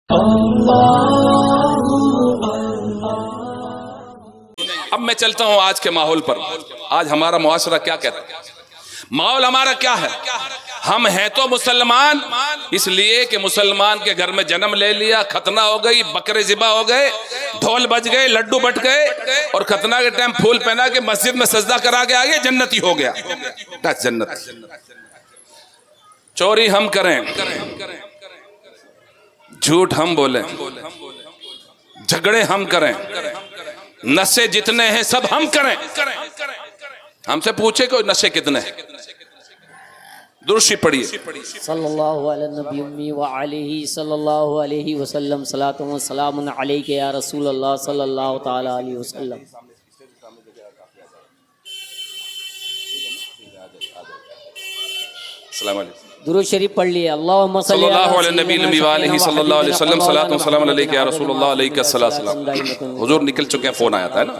अब मैं चलता हूं आज के माहौल पर। आज हमारा मुआशरा क्या कहता है, माहौल हमारा क्या है। हम हैं तो मुसलमान, इसलिए कि मुसलमान के घर में जन्म ले लिया, खतना हो गई, बकरे ज़िबा हो गए, ढोल बज गए, लड्डू बट गए और खतना के टाइम फूल पहना के मस्जिद में सजदा करा के आगे जन्नती हो गया। बस जन्नत। चोरी हम करें, झूठ हम बोलें, झगड़े हम करें, नशे जितने हैं सब हम करें। हमसे पूछे कोई नशे कितने हैं। दुरुशी पढ़िए। सल्लल्लाहु अलैहि व आलिहि सल्लल्लाहु अलैहि वसल्लम सलातु व सलामुन अलैका या रसूल अल्लाह सल्लल्लाहु ताला अलैहि वसल्लम। अस्सलाम वालेकुम। दुरूद शरीफ पढ़ लिए। अल्लाहुम्मा सल्लल्लाहु अलैहि नबी व आलिहि सल्लल्लाहु अलैहि वसल्लम सलातु व सलाम अलैका या रसूल अल्लाह अलैका सलाम। हुजूर निकल चुके हैं, फोन आया था ना।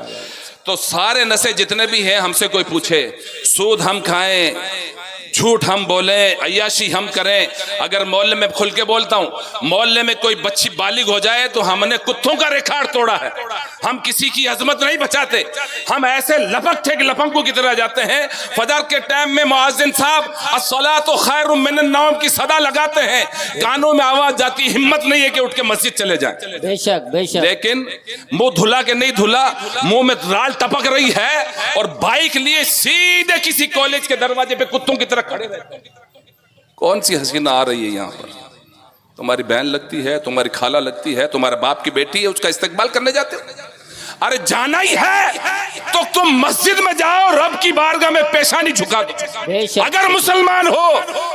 तो सारे नशे जितने भी हैं, हमसे कोई पूछे, सूद हम खाएं, झूठ हम बोलें, अय्याशी हम करें। अगर मोहल्ले में खुल के बोलता हूँ, मोहल्ले में कोई बच्ची बालिग हो जाए तो हमने कुत्तों का रिकॉर्ड तोड़ा है। हम किसी की अजमत नहीं बचाते, हम ऐसे लपक थे कि लपंकों की तरह जाते हैं। फजर के टाइम में मुअज्जिन साहब अस्सलातु खैरुम मिनन नौम की सदा लगाते हैं, कानों में आवाज जाती, हिम्मत नहीं है कि उठ के मस्जिद चले जाए। बेशक बेशक। लेकिन मुंह धुला के नहीं धुला, मुंह में राल टपक रही है और बाइक लिए सीधे किसी कॉलेज के दरवाजे पे कुत्तों की तरह खड़े रहते हैं। कौन सी हसीना आ रही है यहाँ पर, तुम्हारी बहन लगती है, तुम्हारी खाला लगती है, तुम्हारे बाप की बेटी है, उसका इस्तकबाल करने जाते हो। अरे जाना ही है तो तुम मस्जिद में जाओ, रब की बारगाह में पेशानी झुका दो। अगर मुसलमान हो,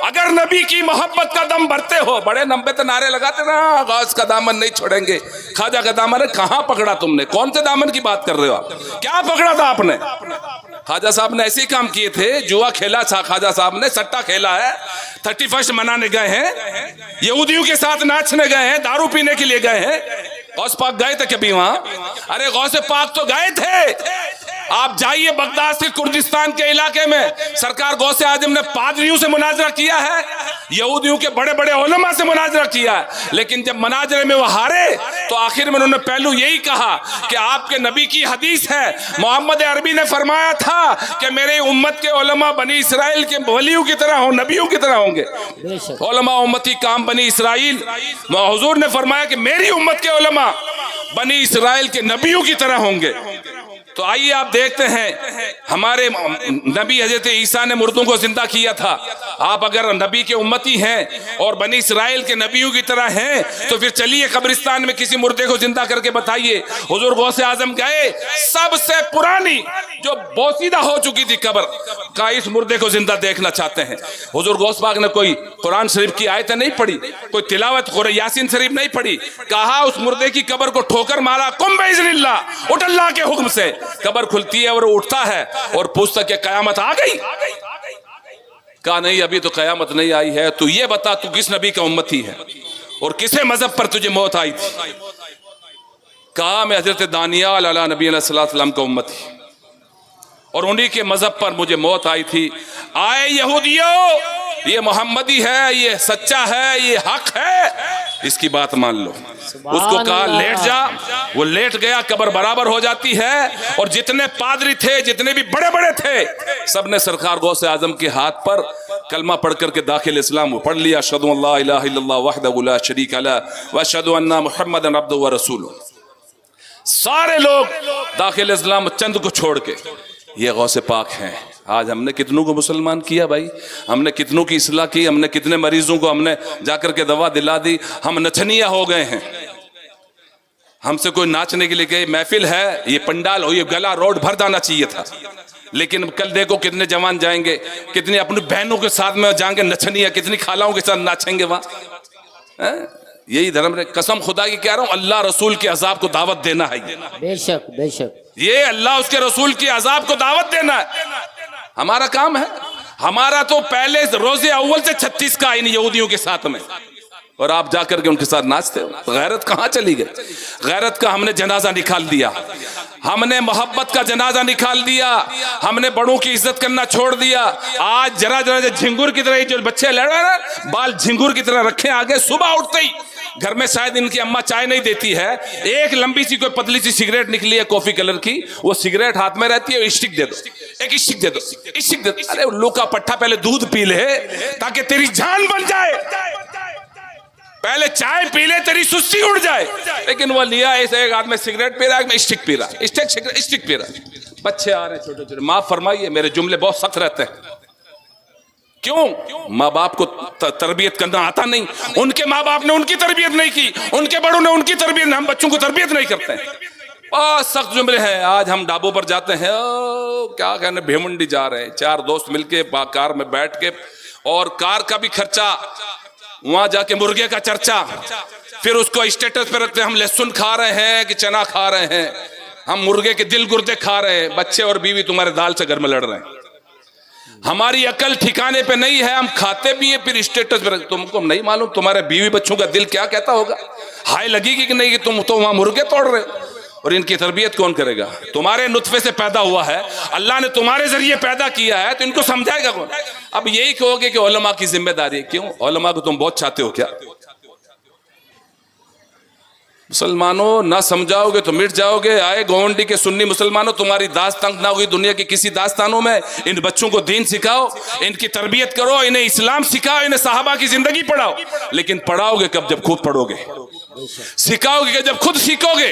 अगर नबी की मोहब्बत का दम भरते हो, बड़े लंबे तो नारे लगाते ना, गौस का दामन नहीं छोड़ेंगे, ख्वाजा का दामन है। कहां पकड़ा तुमने, कौन से दामन की बात कर रहे हो आप, क्या पकड़ा था आपने। ख्वाजा साहब ने ऐसे ही काम किए थे, जुआ खेला था ख्वाजा साहब ने, सट्टा खेला है, 31 मनाने गए हैं, यहूदियों के साथ नाचने गए हैं, दारू पीने के लिए गए हैं। गौस पाक गए थे कभी वहां? अरे गौसे पाक तो गए थे। आप जाइए बगदाद के कुर्दिस्तान के इलाके में, सरकार गौसे आजम ने पादरियों से मुनाजरा किया है, यहूदियों के बड़े बड़े उलमा से मुनाजरा किया है, लेकिन जब मुनाजरे में वो हारे तो आखिर में उन्होंने पहलू यही कहा कि आपके नबी की हदीस है, मोहम्मद अरबी ने फरमाया था कि मेरे उम्मत के उलमा बनी इसराइल के वलियों की तरह हो, नबियों की तरह होंगे। उलमा उम्मती काम बनी इसराइल, हुजूर ने फरमाया कि मेरी उम्मत के उलमा बनी इसराइल के नबियों की तरह होंगे। तो आइए आप देखते हैं, हमारे नबी हजरत ईसा ने मुर्दों को जिंदा किया था। आप अगर नबी के उम्मती हैं और बनी इसराइल के नबियों की तरह हैं, तो फिर चलिए कब्रिस्तान में किसी मुर्दे को जिंदा करके बताइए। हुजूर गौसे आजम गए, सबसे पुरानी जो बोसीदा हो चुकी थी कब्र का, इस मुर्दे को जिंदा देखना चाहते हैं। हुजूर गौस पाक ने कोई कुरान शरीफ की आयत नहीं पढ़ी, कोई तिलावत यासीन शरीफ नहीं पढ़ी, कहा उस मुर्दे की कब्र को ठोकर मारा, कुम बिइज़्निल्लाह, उठ अल्लाह के हुक्म से। कब्र खुलती है और उठता है और पूछता कि कयामत आ गई? कहा नहीं, अभी तो कयामत नहीं आई है। तू ये बता, तू किस नबी का उम्मती है और किसे मजहब पर तुझे मौत आई थी? कहा मैं हजरत दानियाल अला नबी अलैहिस्सलाम का उम्मती और उन्हीं के मजहब पर मुझे मौत आई थी। आए यहूदियों, ये मोहम्मदी है, ये सच्चा है, ये हक है, इसकी बात मान लो। उसको कहा लेट जा, वो लेट गया, कब्र बराबर हो जाती है। और जितने पादरी थे, जितने भी बड़े बड़े थे, सबने सरकार गौसे आजम के हाथ पर कलमा पढ़ करके दाखिल इस्लाम पढ़ लिया। अशहदु अल्ला इलाहा इल्लल्लाह वहदहु ला शरीका लहु व अशहदु अन्ना मुहम्मदन अब्दुहु व रसूलुहु। सारे लोग दाखिल इस्लाम चंद को छोड़ के, ये गौसे पाक हैं। आज हमने कितनों को मुसलमान किया भाई, हमने कितनों की इस्लाह की, हमने कितने मरीजों को हमने जाकर के दवा दिला दी। हम नचनिया हो गए हैं। हमसे कोई नाचने के लिए गए, महफिल है, ये पंडाल हो, ये गला रोड भर जाना चाहिए था, लेकिन कल देखो कितने जवान जाएंगे, कितनी अपनी बहनों के साथ में जाएंगे नचनिया, कितनी खालाओं के साथ नाचेंगे वहां। यही धर्म है, कसम खुदा की कह रहा हूं, अल्लाह रसूल के अजाब को दावत देना है। बेशक बेशक, ये अल्लाह उसके रसूल के अजाब को दावत देना है, हमारा काम है। हमारा तो पहले रोजे अव्वल से 36 का इन यहूदियों के साथ में, और आप जाकर के उनके साथ नाचते हो। तो गैरत कहाँ चली गई? गैरत का हमने जनाजा निकाल दिया, हमने मोहब्बत का जनाजा निकाल दिया, हमने बड़ों की इज्जत करना छोड़ दिया। आज जरा जरा झिंगुर की तरह जो बच्चे लड़ रहे हैं, बाल झिंगुर की तरह रखे आगे, सुबह उठते ही घर में शायद इनकी अम्मा चाय नहीं देती है, एक लंबी सी कोई पतली सी सिगरेट निकली है कॉफी कलर की, वो सिगरेट हाथ में रहती है, स्टिक दे दो, एक स्टिक दे दो, स्टिक दे दो। अरे उल्लू का पट्टा, पहले दूध पी ले ताकि तेरी जान बन जाए, पहले चाय पी ले तेरी सुस्ती उड़ जाए। लेकिन वो लिया ऐसे, एक आदमी सिगरेट पी रहा है, स्टिक पी रहा है, स्टिक पी रहा है। बच्चे आ रहे हैं छोटे छोटे, माफ फरमाइए मेरे जुमले बहुत सख्त रहते हैं। क्यों? माँ बाप को तरबियत करना आता नहीं, उनके माँ बाप ने उनकी तरबियत नहीं की, उनके बड़ों ने उनकी तरबियत, हम बच्चों को तरबियत नहीं करते हैं। बहुत सख्त जुमले हैं। आज हम ढाबों पर जाते हैं, क्या कहने, भेमुंडी जा रहे हैं, 4 दोस्त मिलके कार में बैठ के, और कार का भी खर्चा, वहां जाके मुर्गे का चर्चा, फिर उसको स्टेटस पे रखते हैं, हम लहसुन खा रहे हैं कि चना खा रहे हैं, हम मुर्गे के दिल गुर्दे खा रहे हैं। बच्चे और बीवी तुम्हारे दाल से घर में लड़ रहे हैं। हमारी अकल ठिकाने पे नहीं है, हम खाते भी हैं फिर स्टेटस पे। तुमको नहीं मालूम तुम्हारे बीवी बच्चों का दिल क्या कहता होगा? हाय लगेगी कि नहीं कि तुम तो वहां मुर्गे तोड़ रहे हो। और इनकी तरबियत कौन करेगा? तुम्हारे नुत्फे से पैदा हुआ है, अल्लाह ने तुम्हारे जरिए पैदा किया है, तो इनको समझाएगा कौन? अब यही कहोगे कि उलमा की जिम्मेदारी। क्यों? उलमा को तुम बहुत चाहते हो क्या? मुसलमानों ना समझाओगे तो मिट जाओगे। आए गोवंडी के सुन्नी मुसलमानों, तुम्हारी दास्तान ना हुई दुनिया की किसी दास्तानों में। इन बच्चों को दीन सिखाओ, इनकी तरबियत करो, इन्हें इस्लाम सिखाओ, इन्हें साहबा की जिंदगी पढ़ाओ। लेकिन पढ़ाओगे कब? जब खुद पढ़ोगे। सिखाओगे जब खुद सीखोगे।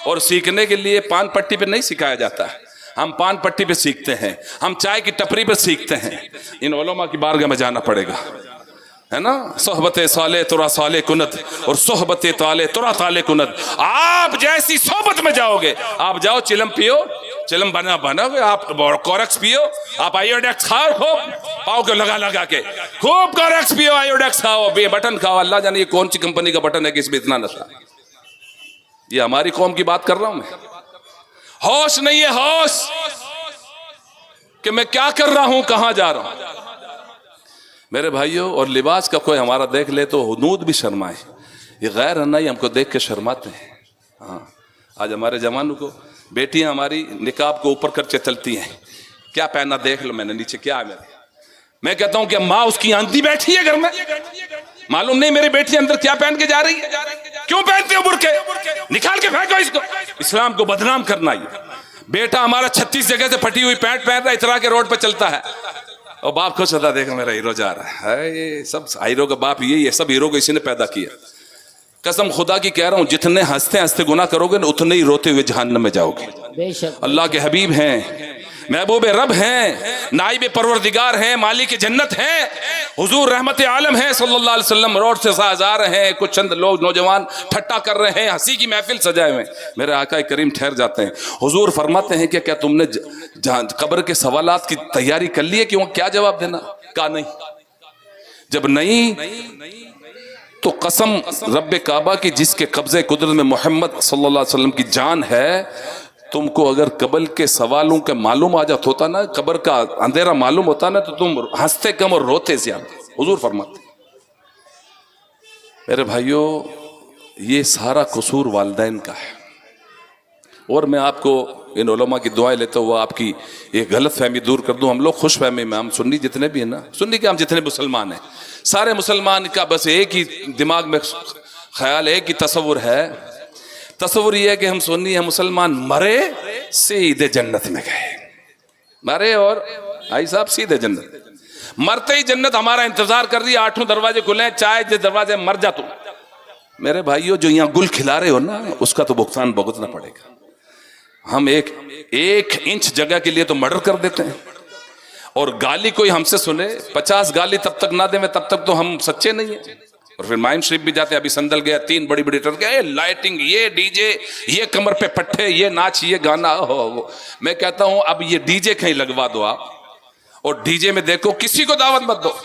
और सीखने के लिए पान पट्टी पे नहीं सिखाया जाता है, हम पान पट्टी पे सीखते हैं, हम चाय की टपरी पे सीखते हैं। इन उलमा की बारगाह में जाना पड़ेगा, है ना। सोहबत साले तुरा साले कुनत और सोहबत ताले तुरा ताले कुनत। आप जैसी सोहबत में जाओगे, आप जाओ चिलम पियो, चिलम बनाओगे, आप कोरेक्स पियो, आप आयोडेक्स खाओ खूब, पाओ के लगा लगा के खूब कोरेक्स पियो, आयोडेक्स खाओ, बे बटन खाओ। अल्लाह जाने ये कौन सी कंपनी का बटन है कि इसमें इतना नशा। ये हमारी कौम की बात कर रहा हूं मैं। होश नहीं है, होश कि मैं क्या कर रहा हूं, कहां जा रहा हूं मेरे भाइयों। और लिबास का कोई हमारा देख ले तो हुदूद भी शर्माए। ये गैर अन्नाई हमको देख के शर्माते हैं। हाँ, आज हमारे जवानों को, बेटियां हमारी निकाब को ऊपर करके चलती हैं, क्या पहना देख लो मैंने, नीचे क्या है मेरे। मैं कहता हूं कि माँ उसकी आंधी बैठी है घर में, मालूम नहीं मेरी बेटी अंदर क्या पहन के जा रही है। क्यों पहनते हो बुरके? निकाल के फेंको इसको। इस्लाम को बदनाम करना। ये बेटा हमारा 36 जगह से फटी हुई पैंट पहन रहा है, इतरा के रोड पे चलता है, और बाप खुश होता, देखो मेरा हीरो जा रहा है। ये सब हीरो का बाप यही है, सब हीरो को इसी ने पैदा किया। कसम खुदा की कह रहा हूं, जितने हंसते हंसते गुनाह करोगे ना, उतने ही रोते हुए जहन्नम में जाओगे। अल्लाह के हबीब हैं, महबूब रब हैं, नाइब परवरदिगार हैं, मालिक जन्नत हैं, हुजूर रहमत आलम हैं सल्लल्लाहु अलैहि वसल्लम। रोड से जा रहे हैं, कुछ चंद लोग नौजवान ठट्टा कर रहे हैं, हंसी की महफिल सजाए हुए। मेरे आका करीम ठहर जाते हैं। हुजूर फरमाते हैं कि क्या तुमने कब्र के सवालात की तैयारी कर ली है? कि वहां क्या जवाब देना? कहा नहीं। जब नहीं तो कसम रब्बे काबा की, जिसके कब्जे कुदरत में मोहम्मद सल्लल्लाहु अलैहि वसल्लम की जान है, तुमको अगर कब्र के सवालों के मालूम आ जाता होता ना, कब्र का अंधेरा मालूम होता ना, तो तुम हंसते कम और रोते ज्यादा। हुजूर फरमाते। मेरे भाइयों, ये सारा कसूर वालिदैन का है। और मैं आपको इन उलमा की दुआएं लेता हुआ आपकी एक गलत फहमी दूर कर दूं। हम लोग खुश फहमी में, हम सुन्नी जितने भी हैं ना, सुन्नी के हम जितने मुसलमान हैं, सारे मुसलमान का बस एक ही दिमाग में ख्याल, एक ही तस्वुर है। तस्वुर ये है कि हम सुन्नी हैं, मुसलमान मरे सीधे जन्नत में गए, मरे और भाई साहब सीधे जन्नत। मरते ही जन्नत हमारा इंतजार कर रही है, 8 दरवाजे खुले, चाहे जिस दरवाजे मर जा तू। मेरे भाइयों, जो यहाँ गुल खिला रहे हो ना, उसका तो भुगतान भुगतना पड़ेगा। हम एक इंच जगह के लिए तो मर्डर कर देते हैं, और गाली कोई हमसे सुने, 50 गाली तब तक ना देवे तब तक तो हम सच्चे नहीं है। और फिर माइम शरीफ भी जाते हैं। अभी संदल गया, 3 बड़ी बड़ी ट्रक, लाइटिंग, ये डीजे, ये कमर पे पट्टे, ये नाच, ये गाना, हो। मैं कहता हूं अब ये डीजे कहीं लगवा दो आप, और डीजे में देखो किसी को दावत मत दो,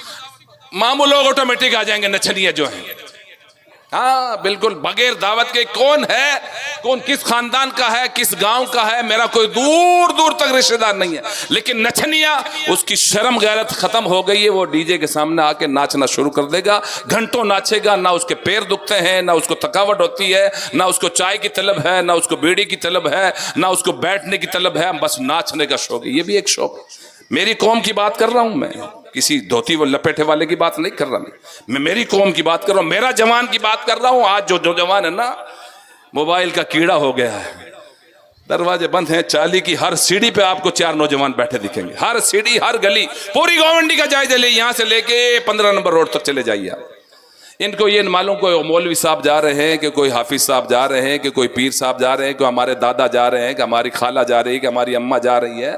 मामू लोग ऑटोमेटिक आ जाएंगे, नचनिया जो है। हाँ बिल्कुल, बगैर दावत के। कौन है कौन किस खानदान का है, किस गांव का है, मेरा कोई दूर दूर तक रिश्तेदार नहीं है। लेकिन नचनिया, उसकी शर्म गैरत खत्म हो गई है, वो डीजे के सामने आके नाचना शुरू कर देगा, घंटों नाचेगा, ना उसके पैर दुखते हैं, ना उसको थकावट होती है, ना उसको चाय की तलब है, ना उसको बीड़ी की तलब है, ना उसको बैठने की तलब है, बस नाचने का शौक है। ये भी एक शौक है। मेरी कौम की बात कर रहा हूं मैं, किसी धोती व लपेटे वाले की बात नहीं कर रहा मैं मेरी कौम की बात कर रहा हूं, मेरा जवान की बात कर रहा हूं। आज जो जवान है ना, मोबाइल का कीड़ा हो गया है, दरवाजे बंद हैं, चाली की हर सीढ़ी पे आपको 4 नौजवान बैठे दिखेंगे, हर सीढ़ी, हर गली, पूरी गोवंडी का जायजा ले, यहां से लेके 15 नंबर रोड तक चले जाइए आप। इनको ये मालूम कोई मौलवी साहब जा रहे हैं, कि कोई हाफिज साहब जा रहे हैं, कि कोई पीर साहब जा रहे हैं, कि हमारे दादा जा रहे हैं, कि हमारी खाला जा रही है, कि हमारी अम्मा जा रही है।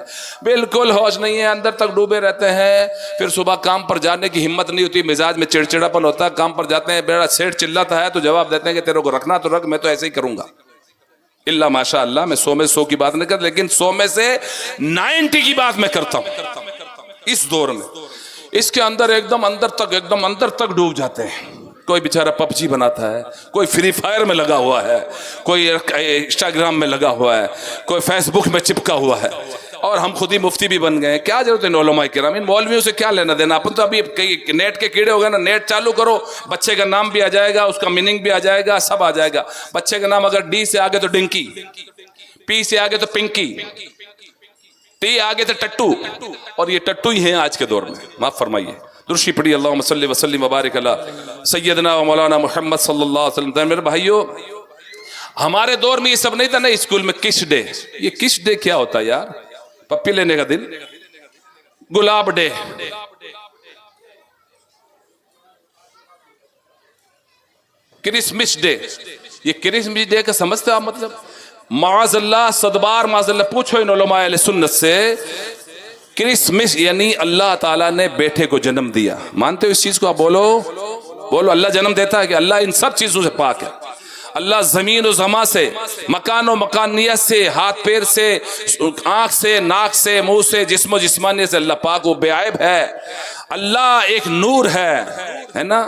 बिल्कुल होश नहीं है, अंदर तक डूबे रहते हैं। फिर सुबह काम पर जाने की हिम्मत नहीं होती, मिजाज में चिड़चिड़ापन होता है। काम पर जाते हैं, बेड़ा सेठ चिल्लाता है तो जवाब देते हैं कि तेरे को रखना तो रख, मैं तो ऐसे ही करूंगा। इल्ला माशा अल्लाह, मैं 100 में 100 की बात नहीं करता, लेकिन 100 में से 90 की बात मैं करता हूं इस दौर में। इसके अंदर एकदम अंदर तक डूब जाते हैं। कोई बेचारा पबजी बनाता है, कोई फ्री फायर में लगा हुआ है, कोई इंस्टाग्राम में लगा हुआ है, कोई फेसबुक में चिपका हुआ है, और हम खुद ही मुफ्ती भी बन गए। क्या जरूरत है उलमाए किराम, इन मौलवियों से क्या लेना देना। अपन तो अभी कई नेट के कीड़े हो गए ना, नेट चालू करो, बच्चे का नाम भी आ जाएगा, उसका मीनिंग भी आ जाएगा, सब आ जाएगा। बच्चे का नाम अगर डी से आगे तो डिंकी, पी से आगे तो पिंकी, टी आगे तो टट्टू, और ये टट्टू ही हैं आज के दौर में। माफ फरमाइए, दुरूद पढ़िए, अल्लाहुम्मा सल्ली व सल्लिम व बारिक अला सय्यदना व मौलाना मुहम्मद सल्लल्लाहु अलैहि वसल्लम। मेरे भाइयों, हमारे दौर में ये सब नहीं था ना। स्कूल में किस डे, ये किस डे क्या होता है यार? पप्पी लेने का दिन, गुलाब डे, क्रिसमस डे। ये क्रिसमस डे का समझते हो आप मतलब? माज़अल्लाह, सदबार माज़अल्लाह, पूछो इन उलमाए अहले सुन्नत से। क्रिसमस यानी अल्लाह ताला ने बेटे को जन्म दिया। मानते हो इस चीज को? आप बोलो बोलो, अल्लाह जन्म देता है कि? अल्लाह इन सब चीजों से पाक है। अल्लाह जमीन और जमा से, मकान और मकानियत से, हाथ पैर से, आंख से, नाक से, मुंह से, जिस्म जिस्मानियत से अल्लाह पाक वो बेआइब है। अल्लाह एक नूर है ना।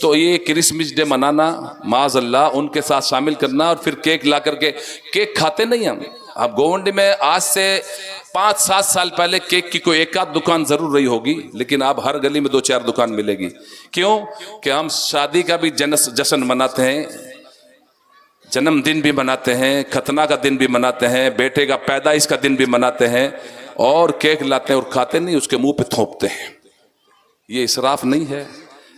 तो ये क्रिसमस डे मनाना, माज़ अल्लाह, उनके साथ शामिल करना, और फिर केक ला करके, केक खाते नहीं हम। अब गोवंडी में आज से 5-7 साल पहले केक की कोई एक आध दुकान जरूर रही होगी, लेकिन अब हर गली में 2-4 दुकान मिलेगी। क्यों? कि हम शादी का भी जश्न मनाते हैं, जन्मदिन भी मनाते हैं, खतना का दिन भी मनाते हैं, बेटे का पैदाइश का दिन भी मनाते हैं, और केक लाते हैं और खाते नहीं, उसके मुंह पे थोपते हैं। ये इसराफ नहीं है?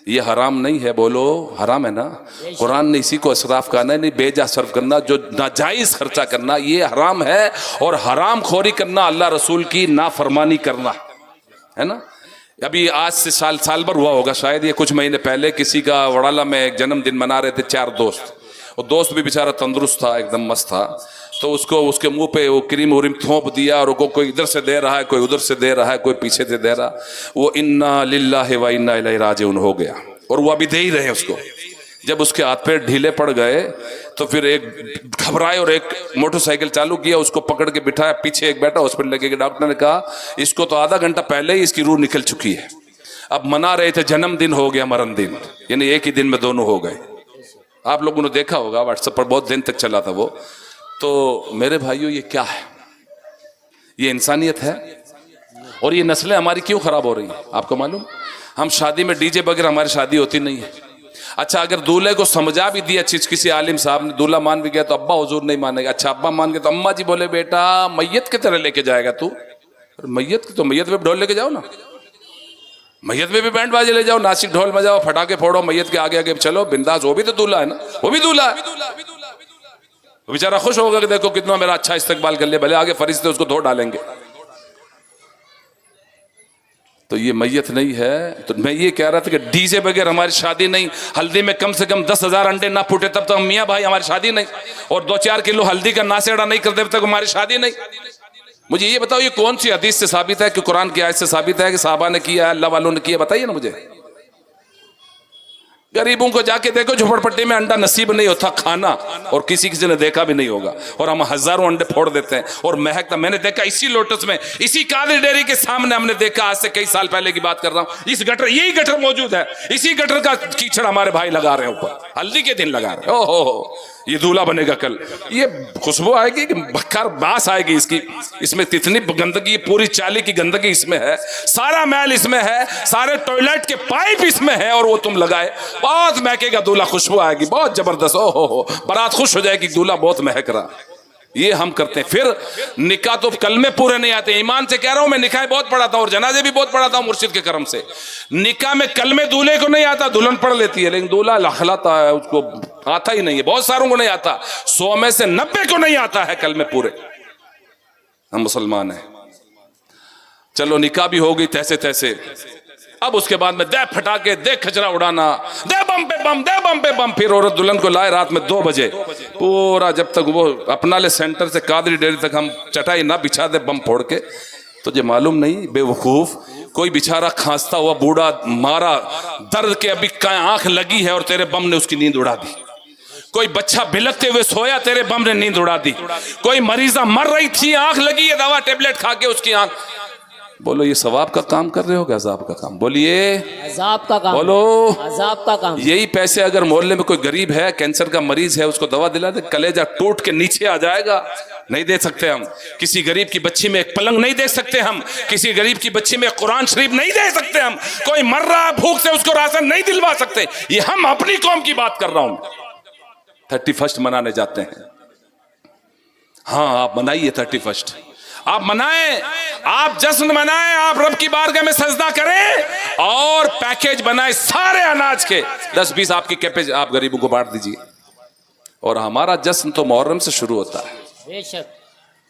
ये हराम नहीं है? बोलो हराम है ना। कुरान ने इसी को इसराफ कहा नहीं, बेजा सर्फ करना, जो नाजायज खर्चा करना, ये हराम है। और हराम खोरी करना, अल्लाह रसूल की नाफरमानी करना है ना। अभी आज से साल भर हुआ होगा शायद, ये कुछ महीने पहले किसी का वड़ाला में एक जन्मदिन मना रहे थे 4 दोस्त, और दोस्त भी बेचारा तंदुरुस्त था, एकदम मस्त था। तो उसको उसके मुंह पे वो क्रीम उरीम थोप दिया, और उसको कोई इधर से दे रहा है, कोई उधर से दे रहा है, कोई पीछे से दे रहा। वो इन्ना लिल्लाहि व इन्ना इलैहि राजिऊन हो गया, और वो अभी दे ही रहे उसको। जब उसके हाथ पैर ढीले पड़ गए तो फिर एक घबराए और एक मोटरसाइकिल चालू किया, उसको पकड़ के बिठाया, पीछे एक बैठा, हॉस्पिटल लेके गए। डॉक्टर ने कहा इसको तो आधा घंटा पहले ही इसकी रूह निकल चुकी है। अब मना रहे थे जन्मदिन हो गया मरण दिन, यानी एक ही दिन में दोनों हो गए। आप लोगों ने देखा होगा, व्हाट्सएप पर बहुत दिन तक चला था वो। तो मेरे भाइयों, ये क्या है? ये इंसानियत है? और ये नस्लें हमारी क्यों खराब हो रही हैं आपको मालूम? हम शादी में डीजे बगैर हमारी शादी होती नहीं है। अच्छा, अगर दूल्हे को समझा भी दिया चीज, किसी आलिम साहब ने, दूल्हा मान भी गया तो अब्बा हुजूर नहीं मानेगा। अच्छा, अब्बा मान गए तो अम्मा जी बोले बेटा मैयत की तरह लेके जाएगा तू। मैयत तो मैयत में ढोल लेके जाओ ना, मैयत में भी बैंड बाजे ले जाओ, नासिक ढोल बजाओ, फटाके फोड़ो, मैयत के आगे आगे चलो बिंदास। वो भी तो दूल्हा है ना, वो भी दूल्हा है। वो बेचारा खुश होगा कि देखो कितना मेरा अच्छा इस्तेकबाल कर लिया, भले आगे फरिश्ते उसको धो डालेंगे। तो ये मैयत नहीं है। तो मैं ये कह रहा था कि डीजे बगैर हमारी शादी नहीं। हल्दी में कम से कम 10,000 अंडे ना फूटे तब तक मियाँ भाई हमारी शादी नहीं, और 2-4 किलो हल्दी का नासेड़ा नहीं करते तब तक हमारी शादी नहीं। मुझे ये बताओ, ये कौन सी हदीस से साबित है कि कुरान की आयत से साबित है कि साहबा ने किया, अल्लाह वालों ने किया? बताइए ना मुझे। गरीबों को जाके देखो, झोपड़पट्टी में अंडा नसीब नहीं होता खाना, और किसी किसी ने देखा भी नहीं होगा, और हम हजारों अंडे फोड़ देते हैं और महकता। मैंने देखा इसी लोटस में, इसी कादरी डेयरी के सामने हमने देखा, आज से कई साल पहले की बात कर रहा हूं, इस गटर, यही गटर मौजूद है, इसी गटर का कीचड़ हमारे भाई लगा रहे हैं ऊपर, हल्दी के दिन लगा रहे हैं। ओहो, ये दूल्हा बनेगा कल, ये खुशबू आएगी कि बक्कार बास आएगी इसकी, इसमें इतनी गंदगी, पूरी चाली की गंदगी इसमें है, सारा मैल इसमें है, सारे टॉयलेट के पाइप इसमें है, और वो तुम लगाए, बहुत महकेगा दूल्हा, खुशबू आएगी बहुत जबरदस्त। ओहो, बारात खुश हो जाएगी, दूल्हा बहुत महक रहा। ये हम करते हैं। फिर निकाह तो कलमे पूरे नहीं आते, ईमान से कह रहा हूं मैं, निकाह बहुत पढ़ा था और जनाजे भी बहुत पढ़ा था मुर्शिद के करम से। निकाह में कलमे दूल्हे को नहीं आता, दुल्हन पढ़ लेती है, लेकिन दूल्हा लखलाता है, उसको आता ही नहीं है, बहुत सारों को नहीं आता, 100 में से 90 को नहीं आता है कलमे पूरे। हम मुसलमान हैं। चलो निकाह भी हो गई तैसे तैसे, अब उसके बाद में दे फटाके, दे खचरा उड़ाना, दे बम पे बम, दे बम पे बम। फिर औरत दुल्हन को लाए रात में 2 बजे, पूरा जब तक वो अपना ले सेंटर से कादरी डेयरी तक हम चटाई ना बिछा दे बम फोड़ के। तुझे मालूम नहीं बेवकूफ, कोई बेचारा खांसता हुआ बूढ़ा मारा दर्द के, अभी आंख लगी है और तेरे बम ने उसकी नींद उड़ा दी। कोई बच्चा बिलकते हुए सोया, तेरे बम ने नींद उड़ा दी। कोई मरीजा मर रही थी, आंख लगी है, दवा टेबलेट खा के उसकी आंख। बोलो ये सवाब का काम कर रहे हो क्या अजाब का काम? बोलिए अजाब का काम। बोलो अजाब का काम। यही पैसे अगर मोहल्ले में कोई गरीब है, कैंसर का मरीज है, उसको दवा दिला दे, कलेजा टूट के नीचे आ जाएगा। नहीं दे सकते हम। किसी गरीब की बच्ची में एक पलंग नहीं दे सकते हम, किसी गरीब की बच्ची में कुरान शरीफ नहीं दे सकते हम, कोई मर रहा है भूख से उसको राशन नहीं दिलवा सकते। ये हम अपनी कौम की बात कर रहा हूं। 31 मनाने जाते हैं। हाँ आप मनाइए 31, आप मनाएं, आप जश्न मनाएं, आप रब की बारगाह में सजदा करें और पैकेज बनाएं सारे अनाज के, 10-20 आपकी कैपेज आप गरीबों को बांट दीजिए। और हमारा जश्न तो मुहर्रम से शुरू होता है। बेशक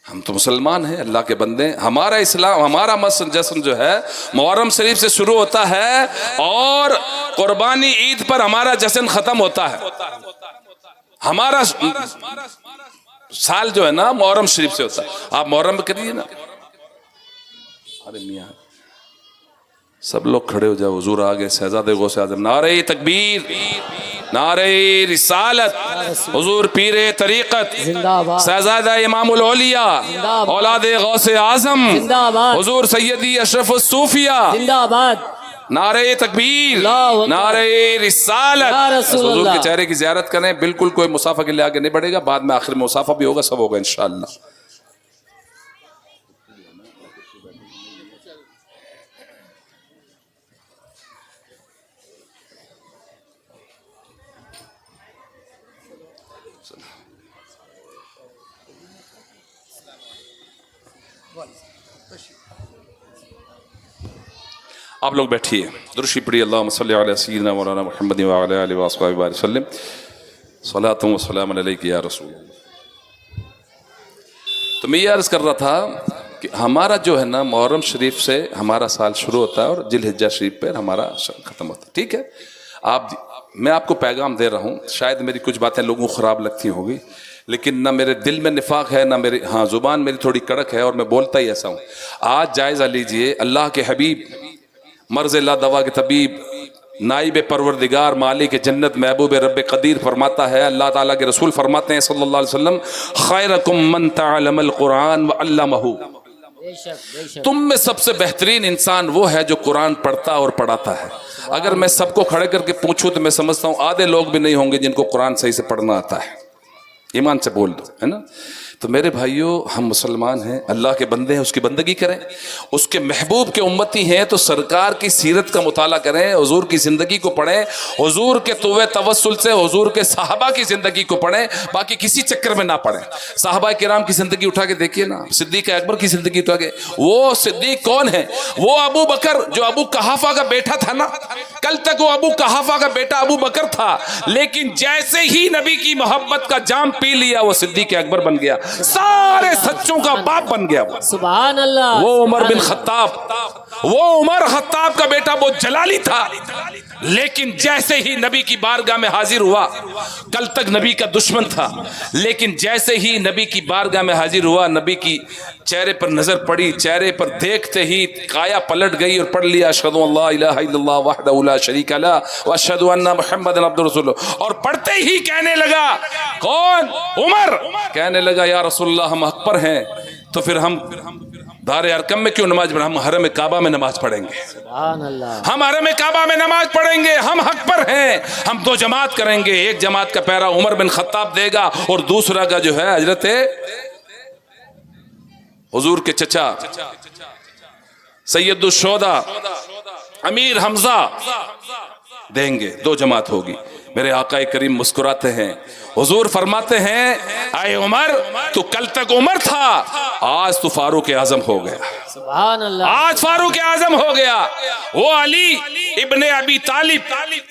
हम तो मुसलमान हैं, अल्लाह के बंदे। हमारा इस्लाम, हमारा जश्न जो है मुहर्रम शरीफ से शुरू होता है और कुर्बानी ईद पर हमारा जश्न खत्म होता है। हमारा साल जो है ना मुहर्रम शरीफ से होता है। आप मुहर्रम करिए ना। अरे मियाँ सब लोग खड़े हो जाओ, हुजूर आ गए, शहजादे गौसे आजम। नारे तकबीर, नारे रिसालत, हुजूर पीरे तरीकत जिंदाबाद, शहजादा इमामुल औलिया औलादे गौसे आजम जिंदाबाद, हुजूर सैयदी अशरफुस सूफिया जिंदाबाद। नारे तकबीर, नारे रिसालत। हुजूर के चेहरे की ज़ियारत करें। बिल्कुल कोई मुसाफा के लिए आगे नहीं बढ़ेगा, बाद में आखिर में मुसाफा भी होगा, सब होगा इंशाअल्लाह। आप लोग बैठिए, दुरूद पढ़िए। अल्लाहुम्मा सल्लि अला सय्यिदिना मौलाना मुहम्मद व अला आलिहि व अस्हाबिहि वसल्लम। सलातु व सलाम अलैका या रसूल। तो मैं ये अर्ज़ कर रहा था कि हमारा जो है ना मुहर्रम शरीफ से हमारा साल शुरू होता है और जिलहिज्जा शरीफ पर हमारा ख़त्म होता है। ठीक है, मैं आपको पैगाम दे रहा हूँ। शायद मेरी कुछ बातें लोगों को ख़राब लगती होंगी, लेकिन ना मेरे दिल में निफाक है, ना मेरी ज़ुबान मेरी थोड़ी कड़क है और मैं बोलता ही ऐसा हूँ। आज जायज़ा लीजिए, अल्लाह के हबीब मर्ज़ ला दवा के तबीब नाइब परवरदिगार मालिक जन्नत महबूब रब कदीर फरमाता है, अल्लाह ताला के रसूल फरमाते हैं सल्लल्लाहु अलैहि वसल्लम, खैरुकुम मन तअल्लमल कुरान व अल्लमहु। तुम में सबसे बेहतरीन इंसान वो है जो कुरान पढ़ता और पढ़ाता है। अगर मैं सबको खड़े करके पूछूं तो मैं समझता हूँ आधे लोग भी नहीं होंगे जिनको कुरान सही से पढ़ना आता है। ईमान से बोल दो, है ना। तो मेरे भाइयों, हम मुसलमान हैं, अल्लाह के बंदे हैं, उसकी बंदगी करें। उसके महबूब के उम्मती हैं तो सरकार की सीरत का मुताला करें, हुजूर की ज़िंदगी को पढ़ें, हुजूर के तुवे तवस्सुल से हुजूर के साहबा की ज़िंदगी को पढ़ें, बाकी किसी चक्कर में ना पढ़ें। साहबा किराम की ज़िंदगी उठा के देखिए ना, सिद्दीक़ अकबर की ज़िंदगी उठा के। वो सिद्दीक़ कौन है? वो अबू बकर जो अबू कहाफा का बेटा था ना, कल तक वो अबू कहाफा का बेटा अबू बकर था, लेकिन जैसे ही नबी की मोहब्बत का जाम पी लिया वो सिद्दीक़ अकबर बन गया, सारे सच्चों का बाप बन गया। सुभान अल्लाह। वो उमर बिन खत्ताब, वो उमर खत्ताब का बेटा, वो जलाली था। लेकिन जैसे ही नबी की बारगाह में हाजिर हुआ, कल तक नबी का दुश्मन था, लेकिन जैसे ही नबी की बारगाह में हाजिर हुआ, नबी की चेहरे पर नजर पड़ी, चेहरे पर देखते ही काया पलट गई और पढ़ लिया अशहदु अल्ला इलाहा इल्लल्लाह वहदहु ला शरीका लह व अशहदु अन्ना मुहम्मदन अब्दुहु रसूलुहु। और पढ़ते ही कहने लगा, कौन? उमर कहने लगा, या रसूलल्लाह हम हक पर हैं, तो फिर हम दारे अरकम में क्यों नमाज पढ़ें? हम हरम काबा में नमाज पढ़ेंगे। सुभान अल्लाह। हम हरम काबा में नमाज पढ़ेंगे, हम हक पर हैं। हम दो जमात करेंगे, एक जमात का पैरा उमर बिन खत्ताब देगा और दूसरा का जो है हजरत हुजूर के चचा सैयदुल शोदा अमीर हमजा देंगे। दो जमात होगी। मेरे आका करीम मुस्कुराते हैं, हुजूर फरमाते हैं, आए उमर तू कल तक उमर था, आज तू फारूक आजम हो गया। सुभान अल्लाह। आज फारूक आजम हो गया। वो अली इब्ने अबी तालिब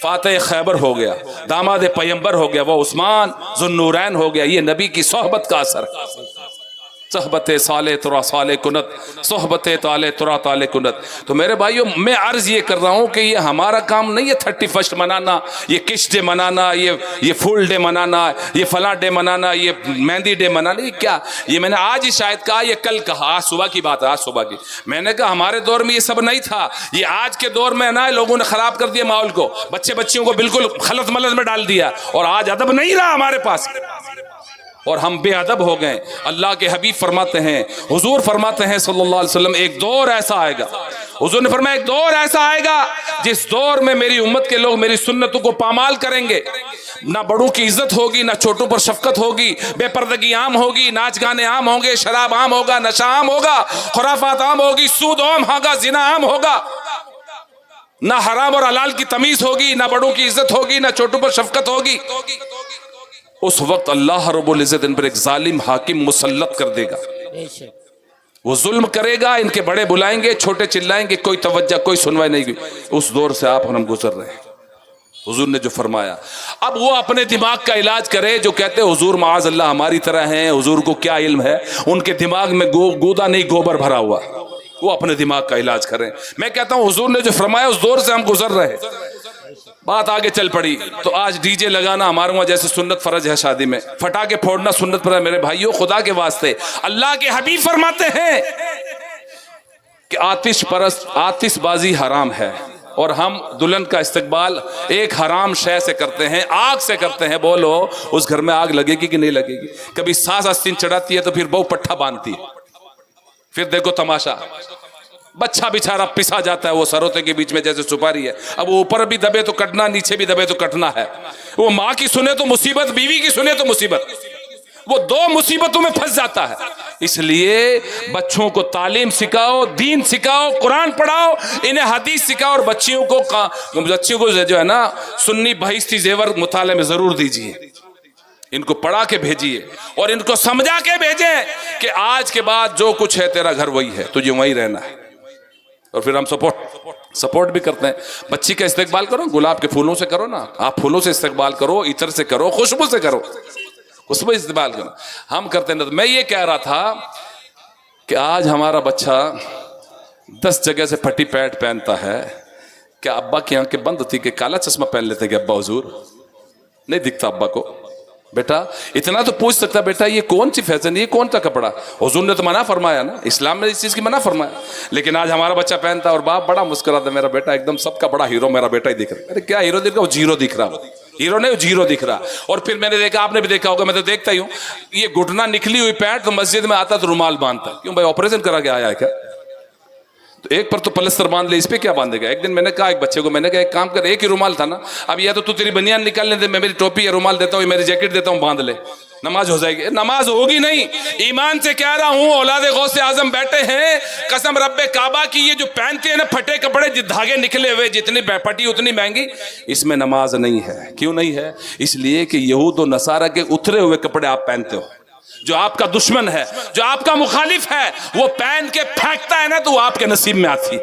फातेह खैबर हो गया, दामाद पैगंबर हो गया। वो उस्मान जुन्नूरैन हो गया। ये नबी की सोहबत का असर है। सोहबत साले तुरा साले कुनत, सोहबत ताले तुरा ताले कुनत। तो मेरे भाइयों, मैं अर्ज ये कर रहा हूं कि ये हमारा काम नहीं है 31 मनाना, ये किस डे मनाना, ये फुल डे मनाना, ये फला डे मनाना, ये मेहंदी डे मनाना। ये क्या? ये मैंने आज ही शायद कहा, ये कल कहा, आज सुबह की बात है, आज सुबह की। मैंने कहा हमारे दौर में ये सब नहीं था। ये आज के दौर में ना लोगों ने खराब कर दिया माहौल को, बच्चियों को बिल्कुल खलत मलत में डाल दिया और आज अदब नहीं रहा हमारे पास और हम बेअदब हो गए। अल्लाह के हबीब फरमाते हैं, हुजूर फरमाते हैं सल्लल्लाहु अलैहि वसल्लम, एक दौर ऐसा आएगा, हुजूर ने फरमाया एक दौर ऐसा आएगा जिस दौर में मेरी उम्मत के लोग मेरी सुन्नतों को पामाल करेंगे। ना बड़ों की इज्जत होगी, ना छोटों पर शफकत होगी, बेपर्दगी आम होगी, नाच गाने आम होंगे, शराब आम होगा, नशा आम होगा, खुराफात आम होगी, सूद आम होगा, जिना आम होगा। ना हराम और हलाल की तमीज होगी, ना बड़ों की इज्जत होगी, ना छोटों पर शफकत होगी। उस वक्त अल्लाह रब्बुल इज्जत इन पर एक जालिम हाकिम मुसल्लत कर देगा। वो जुल्म करेगा, इनके बड़े बुलाएंगे, छोटे चिल्लाएंगे, कोई तवज्जो कोई सुनवाई नहीं। उस दौर से आप हम गुजर रहे हैं। हुजूर ने जो फरमाया, अब वो अपने दिमाग का इलाज करे जो कहते हैं हुजूर माज़ अल्लाह हमारी तरह हैं, हुजूर को क्या इल्म है। उनके दिमाग में गूदा नहीं गोबर भरा हुआ, वो अपने दिमाग का इलाज करें। मैं कहता हूं हुजूर ने जो फरमाया उस दौर से हम गुजर रहे हैं। बात आगे चल पड़ी तो आज डीजे लगाना हमारे वहां जैसे सुन्नत फर्ज है, शादी में फटाके फोड़ना सुन्नत पर है। मेरे भाइयों, खुदा के वास्ते अल्लाह के हबीब फरमाते हैं कि आतिशबाजी हराम है और हम दुल्हन का इस्तकबाल एक हराम शय से करते हैं, आग से करते हैं। बोलो उस घर में आग लगेगी कि नहीं लगेगी? कभी सास आस्तीन चढ़ाती है तो फिर बहु पट्ठा बांधती है, फिर देखो तमाशा, बच्चा बेचारा पिसा जाता है वो सरोते के बीच में जैसे सुपारी है। अब वो ऊपर भी दबे तो कटना, नीचे भी दबे तो कटना है। वो माँ की सुने तो मुसीबत, बीवी की सुने तो मुसीबत, वो दो मुसीबतों में फंस जाता है। इसलिए बच्चों को तालीम सिखाओ, दीन सिखाओ, कुरान पढ़ाओ, इन्हें हदीस सिखाओ और बच्चियों को जो है ना सुन्नी बहिश्ती जेवर मुताले में जरूर दीजिए। इनको पढ़ा के भेजिए और इनको समझा के भेजें कि आज के बाद जो कुछ है तेरा घर वही है, तुझे वही रहना है। और फिर हम सपोर्ट भी करते हैं। बच्ची का इस्तेकबाल करो, गुलाब के फूलों से करो ना, आप फूलों से इस्तेकबाल करो, इतर से करो, खुशबू से करो, खुशबू इस्तेमाल करो। हम करते हैं। मैं ये कह रहा था कि आज हमारा बच्चा 10 जगह से फटी पैंट पहनता है। क्या अब्बा की आंखें बंद थी कि काला चश्मा पहन लेते कि अब्बा हुजूर नहीं दिखता अब्बा को? बेटा इतना तो पूछ सकता, बेटा ये कौन सी फैशन, ये कौन सा कपड़ा? हुजूर ने तो मना फरमाया ना, इस्लाम ने इस चीज की मना फरमाया। लेकिन आज हमारा बच्चा पहनता और बाप बड़ा मुस्कुराता, मेरा बेटा एकदम सबका बड़ा हीरो, मेरा बेटा ही दिख रहा है। अरे क्या हीरो दिख रहा? वो जीरो दिख रहा, हीरो नहीं, वो जीरो दिख रहा। और फिर मैंने देखा, आपने भी देखा होगा, मैं तो देखता ही हूँ, ये घुटना निकली हुई पैंट तो मस्जिद में आता तो रुमाल बांधता। क्यों भाई, ऑपरेशन करा के आया है क्या? तो एक पर तो पलस्तर बांध ले, इस पे क्या बांधेगा? एक दिन मैंने कहा एक बच्चे को, मैंने कहा एक काम कर, एक ही रुमाल था ना, अब या तो तू तेरी बनियान निकालने दे, मैं मेरी टोपी या रुमाल देता हूँ, मेरी जैकेट देता हूँ, बांध ले, नमाज हो जाएगी। नमाज होगी नहीं। ईमान से कह रहा हूँ, औलादे गौसे आजम बैठे हैं, कसम रब्बे काबा की, ये जो पहनते हैं ना फटे कपड़े, धागे निकले हुए, जितनी फटी उतनी महंगी, इसमें नमाज नहीं है। क्यों नहीं है? इसलिए कि यहूद और नसारा के उतरे हुए कपड़े आप पहनते हो। जो आपका दुश्मन है, जो आपका मुखालिफ है, वो पहन के फेंकता है ना, तो वो आपके नसीब में आती।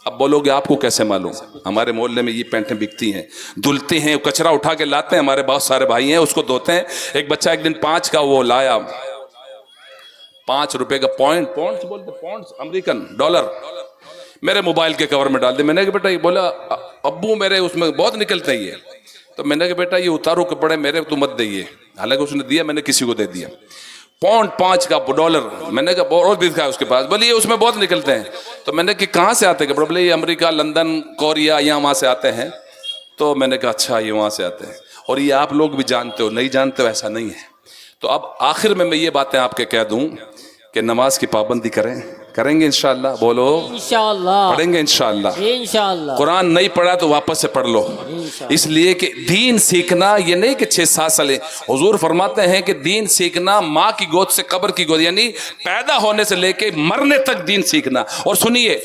अब बोलोगे आपको कैसे मालूम? हमारे मोहल्ले में ये पैंटें बिकती हैं, धुलते हैं, कचरा उठा के लाते हैं, हमारे बहुत सारे भाई हैं, उसको धोते हैं। एक बच्चा एक दिन 5 का वो लाया, 5 रुपए का पॉइंट्स बोलते, पॉइंट्स अमेरिकन डॉलर, मेरे मोबाइल के कवर में डाल दे। मैंने कहा बेटा, ये बोला अब्बू मेरे उसमें बहुत निकलते ही है। तो मैंने कहा बेटा ये उतारो कपड़े मेरे तो मत दइए, हालांकि उसने दिया, मैंने किसी को दे दिया। $5 का $, मैंने कहा बहुत भी था उसके पास, बोले ये उसमें बहुत निकलते हैं। तो मैंने कहा कहाँ से आते हैं कपड़े? बोले ये अमेरिका, लंदन, कोरिया, यहाँ वहाँ से आते हैं। तो मैंने कहा अच्छा ये वहाँ से आते हैं, और ये आप लोग भी जानते हो, नहीं जानते हो ऐसा नहीं है। तो अब आखिर में मैं ये बातें आपके कह दूं कि नमाज की पाबंदी करेंगे इंशाअल्लाह, बोलो इंशाअल्लाह, पढ़ेंगे इंशाअल्लाह। इंशाअल्लाह। कुरान नहीं पढ़ा तो वापस से पढ़ लो, इसलिए कि दीन सीखना ये नहीं कि 6-7 साल। हुजूर फरमाते हैं कि दीन सीखना माँ की गोद से कब्र की गोद, यानी पैदा होने से लेके मरने तक दीन सीखना। और सुनिए,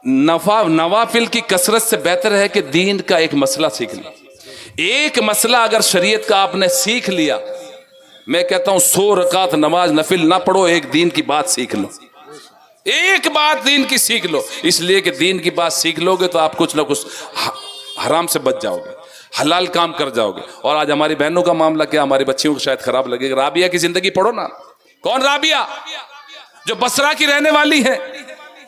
नवाफिल की कसरत से बेहतर है कि दीन का एक मसला सीखना। एक मसला अगर शरीयत का आपने सीख लिया, मैं कहता हूं 100 रकात नमाज नफिल ना पढ़ो, एक दीन की बात सीख लो, एक बात दीन की सीख लो। इसलिए कि दीन की बात सीख लोगे तो आप कुछ ना कुछ हराम से बच जाओगे, हलाल काम कर जाओगे। और आज हमारी बहनों का मामला क्या, हमारी बच्चियों को शायद खराब लगेगा। राबिया की जिंदगी पढ़ो ना। कौन राबिया? जो बसरा की रहने वाली है,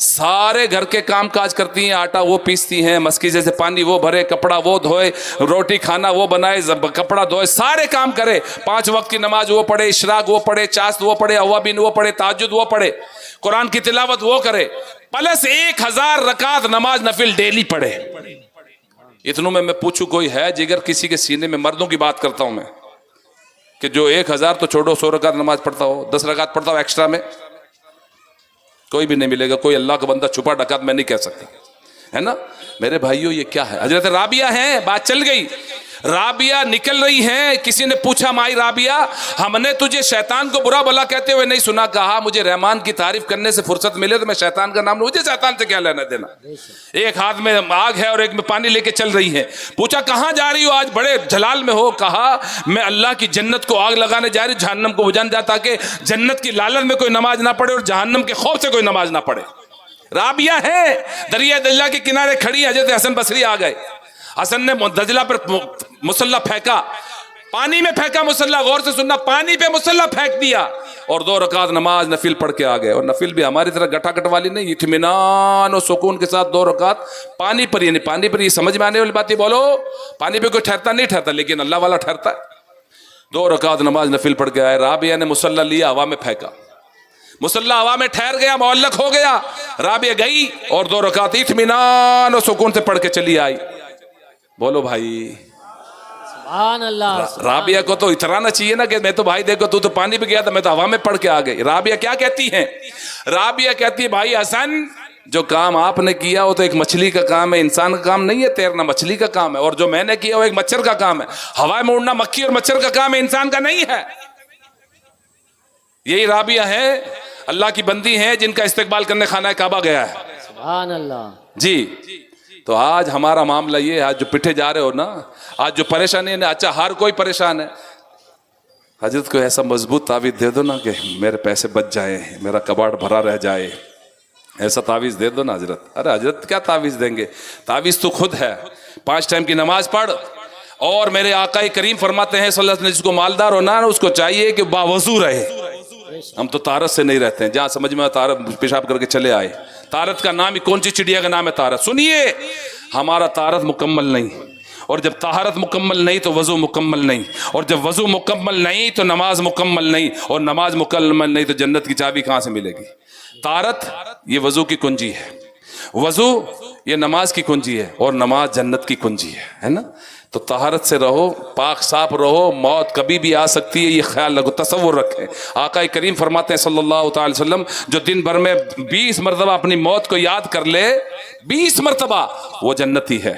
सारे घर के काम काज करती हैं, आटा वो पीसती हैं, मस्कीजे से पानी वो भरे, कपड़ा वो धोए, रोटी खाना वो बनाए, कपड़ा धोए, सारे काम करे। 5 वक्त की नमाज वो पढ़े, इशराक वो पढ़े, चाश्त वो पढ़े, अवाबिन वो पढ़े, ताजुद वो पढ़े, कुरान की तिलावत वो करे, प्लस 1000 रकात नमाज नफिल डेली पढ़े। इतनों में मैं पूछूं कोई है जिगर किसी के सीने में? मर्दों की बात करता हूं मैं, कि जो 1000 तो छोड़ो 100 रकात नमाज पढ़ता हो, 10 रकात पढ़ता हो एक्स्ट्रा में, कोई भी नहीं मिलेगा। कोई अल्लाह का बंदा छुपा डकात मैं नहीं कह सकता, है ना मेरे भाइयों। ये क्या है? हजरत राबिया है, बात चल गई, राबिया निकल रही हैं। किसी ने पूछा माई राबिया, हमने तुझे शैतान को बुरा भला कहते हुए नहीं सुना। कहा मुझे रहमान की तारीफ करने से फुर्सत मिले तो मैं शैतान का नाम, मुझे शैतान से क्या लेना देना। एक हाथ में आग है और एक में पानी लेके चल रही है। पूछा कहां जा रही हो, आज बड़े जलाल में हो। कहा मैं अल्लाह की जन्नत को आग लगाने जा रही, जहन्नम को बुझाने जा, ताकि जन्नत की लालच में कोई नमाज ना पढ़े और जहन्नम के खौफ से कोई नमाज ना पढ़े। राबिया है, दरिया दजला के किनारे खड़ी। हजरत हसन बसरी आ गए। हसन ने दजला पर मुसल्ला फेंका, पानी में फेंका मुसल्ला, गौर से सुनना, पानी पे मुसल्ला फेंक दिया और 2 रकात नमाज नफिल पढ़ के आ गए। और नफिल भी हमारी तरह गटागट वाली नहीं, इत्मीनान और सुकून के साथ 2 रकात पानी पर। यानी पानी पर, ये समझ में आने वाली बात ही बोलो, पानी पे कोई ठहरता नहीं ठहरता, लेकिन अल्लाह वाला ठहरता है। 2 रकात नमाज नफिल पढ़ के आए। राबिया ने मुसल्ला लिया, हवा में फेंका, मुसल्ला हवा में ठहर गया, मुअल्लक हो गया। राबिया गई और 2 रकात इत्मीनान और सुकून से पढ़ के चली आई। बोलो भाई सुभान अल्लाह। राबिया को तो इतराना चाहिए ना कि मैं तो भाई देखो, तू तो पानी पे गया था, मैं तो हवा में पढ़ के आ गई। राबिया क्या कहती है? राबिया कहती है भाई हसन, जो काम आपने किया वो तो एक मछली का काम है, इंसान का काम नहीं है। तैरना मछली का काम है, और जो मैंने किया वो एक मच्छर का काम है। हवा में उड़ना मक्खी और मच्छर का काम है, इंसान का नहीं है। यही राबिया है, अल्लाह की बंदी है, जिनका इस्तेकबाल करने खाना काबा गया है। सुभान अल्लाह जी। तो आज हमारा मामला ये है, आज जो पिटे जा रहे हो ना, आज जो परेशानी है, अच्छा हर कोई परेशान है। हजरत को ऐसा मजबूत तावीज़ दे दो ना कि मेरे पैसे बच जाए, मेरा कबाड़ भरा रह जाए, ऐसा तावीज़ दे दो ना हजरत। अरे हजरत क्या तावीज़ देंगे, तावीज़ तो खुद है। 5 टाइम की नमाज पढ़, और मेरे आका करीम फरमाते हैं सल्लल्लाहु अलैहि वसल्लम, जिसको मालदार होना है उसको चाहिए कि बावजू रहे। हम तो तारत से नहीं रहते हैं, जहां समझ में तारत पेशाब करके चले आए। तारत का नाम ही कौन सी चिड़िया का नाम है? तारत। सुनिए, हमारा तारत मुकम्मल नहीं, और जब ताहरत मुकम्मल नहीं तो वजू मुकम्मल नहीं, और जब वजू मुकम्मल नहीं तो नमाज मुकम्मल नहीं, और नमाज मुकम्मल नहीं तो जन्नत की चाबी कहां से मिलेगी? तारत ये वजू की कुंजी है, वजू ये नमाज की कुंजी है, और नमाज जन्नत की कुंजी है ना। तो तहारत से रहो, पाक साफ रहो, मौत कभी भी आ सकती है, ये ख्याल रखो, तसव्वुर रखें। आका करीम फरमाते हैं सल्लल्लाहु अलैहि वसल्लम, जो दिन भर में 20 मरतबा अपनी मौत को याद कर ले, 20 मरतबा, वो जन्नती है।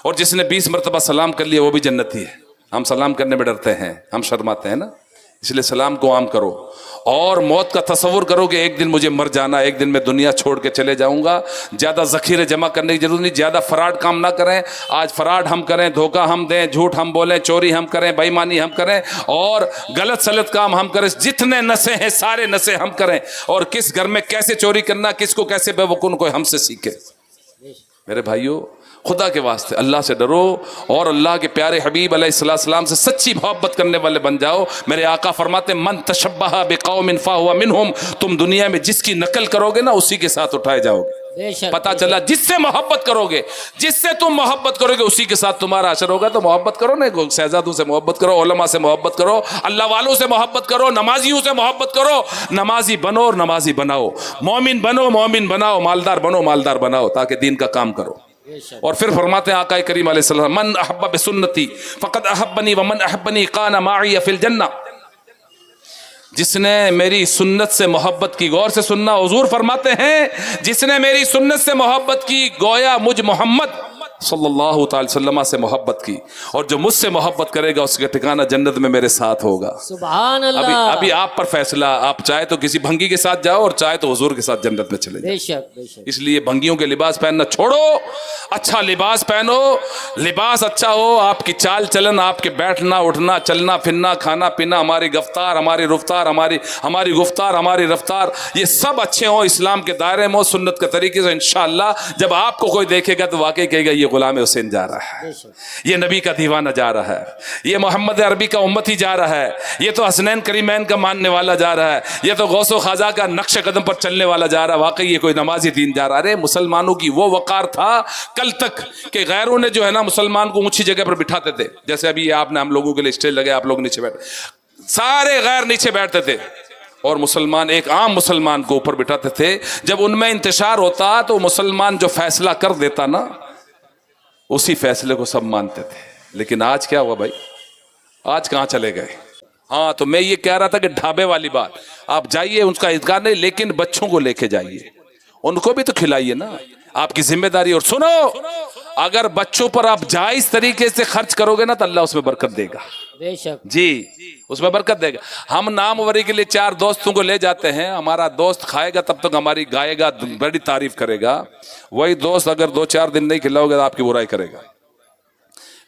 और जिसने 20 मरतबा सलाम कर लिया वो भी जन्नती है। हम सलाम करने में डरते हैं, हम शर्माते हैं ना, इसलिए सलाम को आम करो। और मौत का तसव्वुर करो कि एक दिन मुझे मर जाना, एक दिन मैं दुनिया छोड़ के चले जाऊंगा। ज़्यादा ज़ख़ीरे जमा करने की जरूरत नहीं, ज़्यादा फराड काम ना करें। आज फराड हम करें, धोखा हम दें, झूठ हम बोलें, चोरी हम करें, बेईमानी हम करें, और गलत सलत काम हम करें। जितने नशे हैं सारे नशे हम करें, और किस घर में कैसे चोरी करना, किसको कैसे बेवकूफ़, कोई हमसे सीखे। मेरे भाइयों, खुदा के वास्ते अल्लाह से डरो, और अल्लाह के प्यारे हबीब अलैहिस्सलाम से सच्ची मोहब्बत करने वाले बन जाओ। मेरे आका फरमाते, मन तशब्बह बिकौमिन फहुवा मिनहुम, तुम दुनिया में जिसकी नकल करोगे ना उसी के साथ उठाए जाओगे। बेशक, पता चला जिससे मोहब्बत करोगे, जिससे तुम मोहब्बत करोगे उसी के साथ तुम्हारा असर होगा। तो मोहब्बत करो ना, शहजादों से मोहब्बत करो, उलमा से मोहब्बत करो, अल्लाह वालों से मोहब्बत करो, नमाजियों से मोहब्बत करो। नमाजी बनो और नमाजी बनाओ, मोमिन बनो, मोमिन बनाओ, मालदार बनो, मालदार बनाओ, ताकि दीन का काम करो। बेशक, और फिर फरमाते हैं आका करीम अलैहिस्सलाम, मन अहब्ब बिसुन्नती फ़क़द अहब्बनी व मन अहब्बनी काना माई फिल जन्ना। जिसने मेरी सुन्नत से मोहब्बत की, गौर से सुनना, हुजूर फरमाते हैं जिसने मेरी सुन्नत से मोहब्बत की, गोया मुझ मोहम्मद सल्लल्लाहु अलैहि वसल्लम से मोहब्बत की, और जो मुझसे मोहब्बत करेगा उसका ठिकाना जन्नत में मेरे साथ होगा। सुभान अभी अल्लाह। अभी आप पर फैसला, आप चाहे तो किसी भंगी के साथ जाओ और चाहे तो हुजूर के साथ जन्नत में चले जाओ। बेशक, बेशक, इसलिए भंगियों के लिबास पहनना छोड़ो, अच्छा लिबास पहनो। लिबास अच्छा हो, आपकी चाल चलन, आपके बैठना उठना, चलना फिरना, खाना पीना, हमारी गिरफ्तार, हमारी रुफ्तार, हमारी गुफ्तार, हमारी रफ्तार, ये सब अच्छे हो, इस्लाम के दायरे में हो, सुन्नत के तरीके से। इंशाअल्लाह जब आपको कोई देखेगा तो वाकई कहेगा ये गुलाम हुसैन जा रहा है, बेशक, ये नबी का दीवाना जा रहा है, ये मोहम्मद अरबी का उम्मती जा रहा है, ये तो हसनैन करीमैन का मानने वाला जा रहा है, ये तो गौसो खाजा का नक्श कदम पर चलने वाला जा रहा है, वाकई ये कोई नमाजी दीन जा रहा है। अरे मुसलमानों की वो वकार था कल तक कि गैरों ने जो है ना मुसलमान को ऊंची जगह पर बिठाते थे। जैसे अभी आपने हम लोगों के लिए स्टेज लगे, आप लोग नीचे बैठे, सारे गैर नीचे बैठते थे और मुसलमान एक आम मुसलमान को ऊपर बिठाते थे। जब उनमें इंतशार होता तो मुसलमान जो फैसला कर देता ना, उसी फैसले को सब मानते थे। लेकिन आज क्या हुआ भाई, आज कहां चले गए? हाँ, तो मैं ये कह रहा था कि ढाबे वाली बात, आप जाइए, उसका इनकार नहीं, लेकिन बच्चों को लेके जाइए, उनको भी तो खिलाइए ना, आपकी जिम्मेदारी। और सुनो, अगर बच्चों पर आप जायज तरीके से खर्च करोगे ना तो अल्लाह उसमें बरकत देगा। बेशक, जी, उसमें बरकत देगा। हम नामवरी के लिए 4 दोस्तों को ले जाते हैं, हमारा दोस्त खाएगा तब तक हमारी गाएगा, बड़ी तारीफ करेगा। वही दोस्त अगर 2-4 दिन नहीं खिलाओगे तो आपकी बुराई करेगा।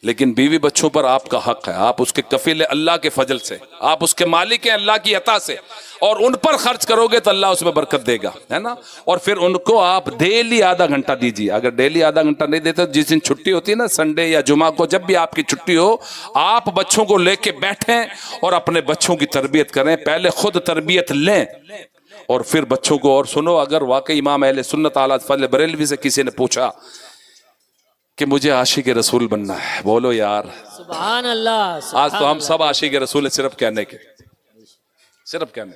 लेकिन बीवी बच्चों पर आपका हक है, आप उसके कफील है अल्लाह के फजल से, आप उसके मालिक हैं अल्लाह की अता से, और उन पर खर्च करोगे तो अल्लाह उसमें बरकत देगा, है ना। और फिर उनको आप डेली आधा घंटा दीजिए। अगर डेली आधा घंटा नहीं देते, जिस दिन छुट्टी होती है ना, संडे या जुमा को, जब भी आपकी छुट्टी हो, आप बच्चों को लेके बैठें और अपने बच्चों की तरबियत करें। पहले खुद तरबियत लें और फिर बच्चों को। और सुनो, अगर वाकई इमाम अहले सुन्नत आला फजल बरेलवी से किसी ने पूछा कि मुझे आशिक रसूल बनना है, बोलो यार सुभान अल्लाह। आज तो हम सब आशिक रसूल है, सिर्फ कहने के, सिर्फ कहने।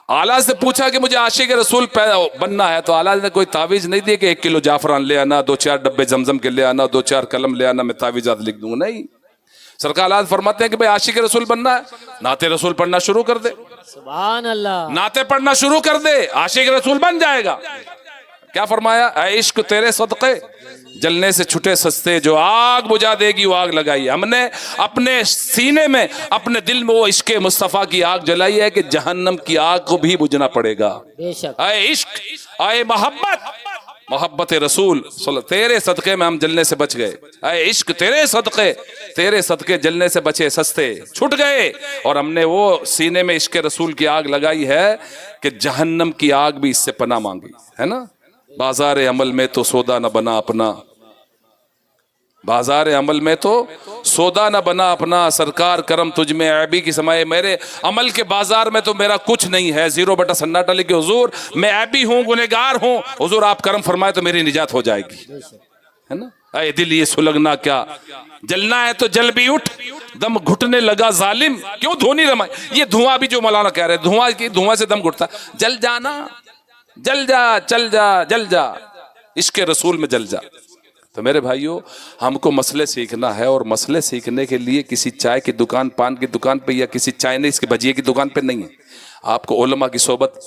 आला से पूछा कि मुझे आशिक रसूल बनना है, तो आला ने कोई तावीज नहीं दी कि 1 किलो जाफरान ले आना, 2-4 डब्बे जमजम के ले आना, 2-4 कलम ले आना, मैं तावीजात लिख दूंगा। नहीं, सरकार आला फरमाते हैं कि भाई आशिक रसूल बनना है, नाते रसूल पढ़ना शुरू कर दे। सुभान अल्लाह। नाते पढ़ना शुरू कर दे, आशिक रसूल बन जाएगा। क्या फरमाया? ऐ इश्क तेरे सदक़े जलने से छुटे सस्ते, जो आग बुझा देगी वो आग लगाई। हमने अपने सीने में, अपने दिल में वो इश्क मुस्तफ़ा की आग जलाई है कि जहन्नम की आग को भी बुझना पड़ेगा। बेशक, ऐ इश्क, ऐ मोहब्बत, मोहब्बत रसूल तेरे सदक़े में हम जलने से बच गए। ऐ इश्क तेरे सदक़े जलने से बचे सस्ते, छूट गए। और हमने वो सीने में इश्क रसूल की आग लगाई है कि जहन्नम की आग भी इससे पनाह मांगी, है ना। बाजार अमल में तो सौदा न बना अपना, बाजार अमल में तो सौदा न बना अपना, सरकार करम तुझ में ऐबी की समाए। मेरे अमल के बाजार में तो मेरा कुछ नहीं है, 0 बटा सन्नाटा लिखे, हुजूर मैं ऐबी हूँ, गुनहगार हूँ, हुजूर आप करम फरमाए तो मेरी निजात हो जाएगी, है ना। ऐ दिल ये सुलगना क्या, जलना है तो जल भी उठ, दम घुटने लगा जालिम, क्यों धोनी रमाए। ये धुआं भी जो मौलाना कह रहे हैं, धुआं से दम घुटता, जल जाना, जल जा, चल जा, जल जा, इश्क रसूल में जल जा। तो मेरे भाइयों, हमको मसले सीखना है, और मसले सीखने के लिए किसी चाय की दुकान, पान की दुकान पे या किसी चाइनीज के भजिए की दुकान पे नहीं है। आपको उलमा की सोबत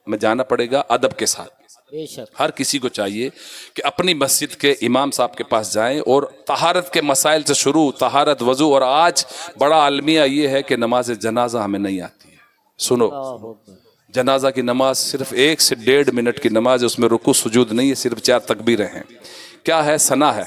में जाना पड़ेगा अदब के साथ। बेशक, हर किसी को चाहिए कि अपनी मस्जिद के इमाम साहब के पास जाएं और तहारत के मसाइल से शुरू, तहारत, वजू। और आज बड़ा अलमिया ये है कि नमाज जनाजा हमें नहीं आती है। सुनो, जनाजा की नमाज सिर्फ 1 से 1.5 मिनट की नमाज है, उसमें रुकू सुजूद नहीं है, सिर्फ 4 तकबीरें हैं। क्या है? सना है।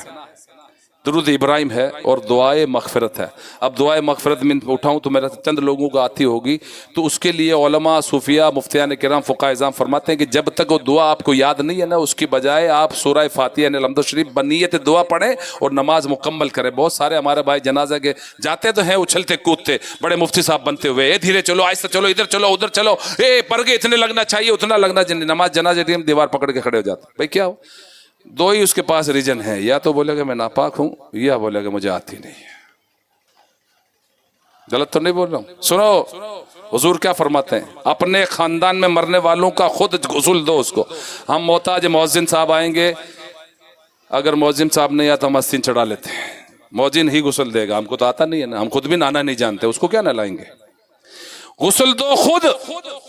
दुरूद इब्राहिम है और दुआए मगफिरत है। अब दुआए मगफिरत में उठाऊं तो मेरा चंद लोगों को आती होगी, तो उसके लिए उलमा, सूफिया, मुफ्तियान किराम, फ़ुक़हा इज़ाम फरमाते हैं कि जब तक वो दुआ आपको याद नहीं है ना, उसकी बजाय आप सूरह फातिहा यानी अलहम्दुलिल्लाह शरीफ बनियत दुआ पढ़ें और नमाज मुकम्मल करें। बहुत सारे हमारे भाई जनाजा के जाते तो हैं उछलते कूदते, बड़े मुफ्ती साहब बनते हुए, ए धीरे चलो, आहिस्ता चलो, इधर चलो, उधर चलो, ए परगे इतने लगना चाहिए, उतना लगना चाहिए, नमाज जनाजे टाइम दीवार पकड़ के खड़े हो जाते। भाई क्या हो, दो ही उसके पास रीजन है, या तो बोलेगा मैं नापाक हूं, या बोलेगा मुझे आती नहीं है। गलत तो नहीं बोल रहा हूं? सुनो हुजूर क्या फरमाते हैं, अपने खानदान में मरने वालों का खुद गुस्ल दो उसको। हम मोहताज मौज़िन साहब आएंगे, अगर मौज़िन साहब नहीं आता हम अस्तीन चढ़ा लेते हैं, मौज़िन ही गुस्ल देगा, हमको तो आता नहीं है ना, हम खुद भी नहाना नहीं जानते, उसको क्या नहलाएंगे? गुस्ल दो खुद,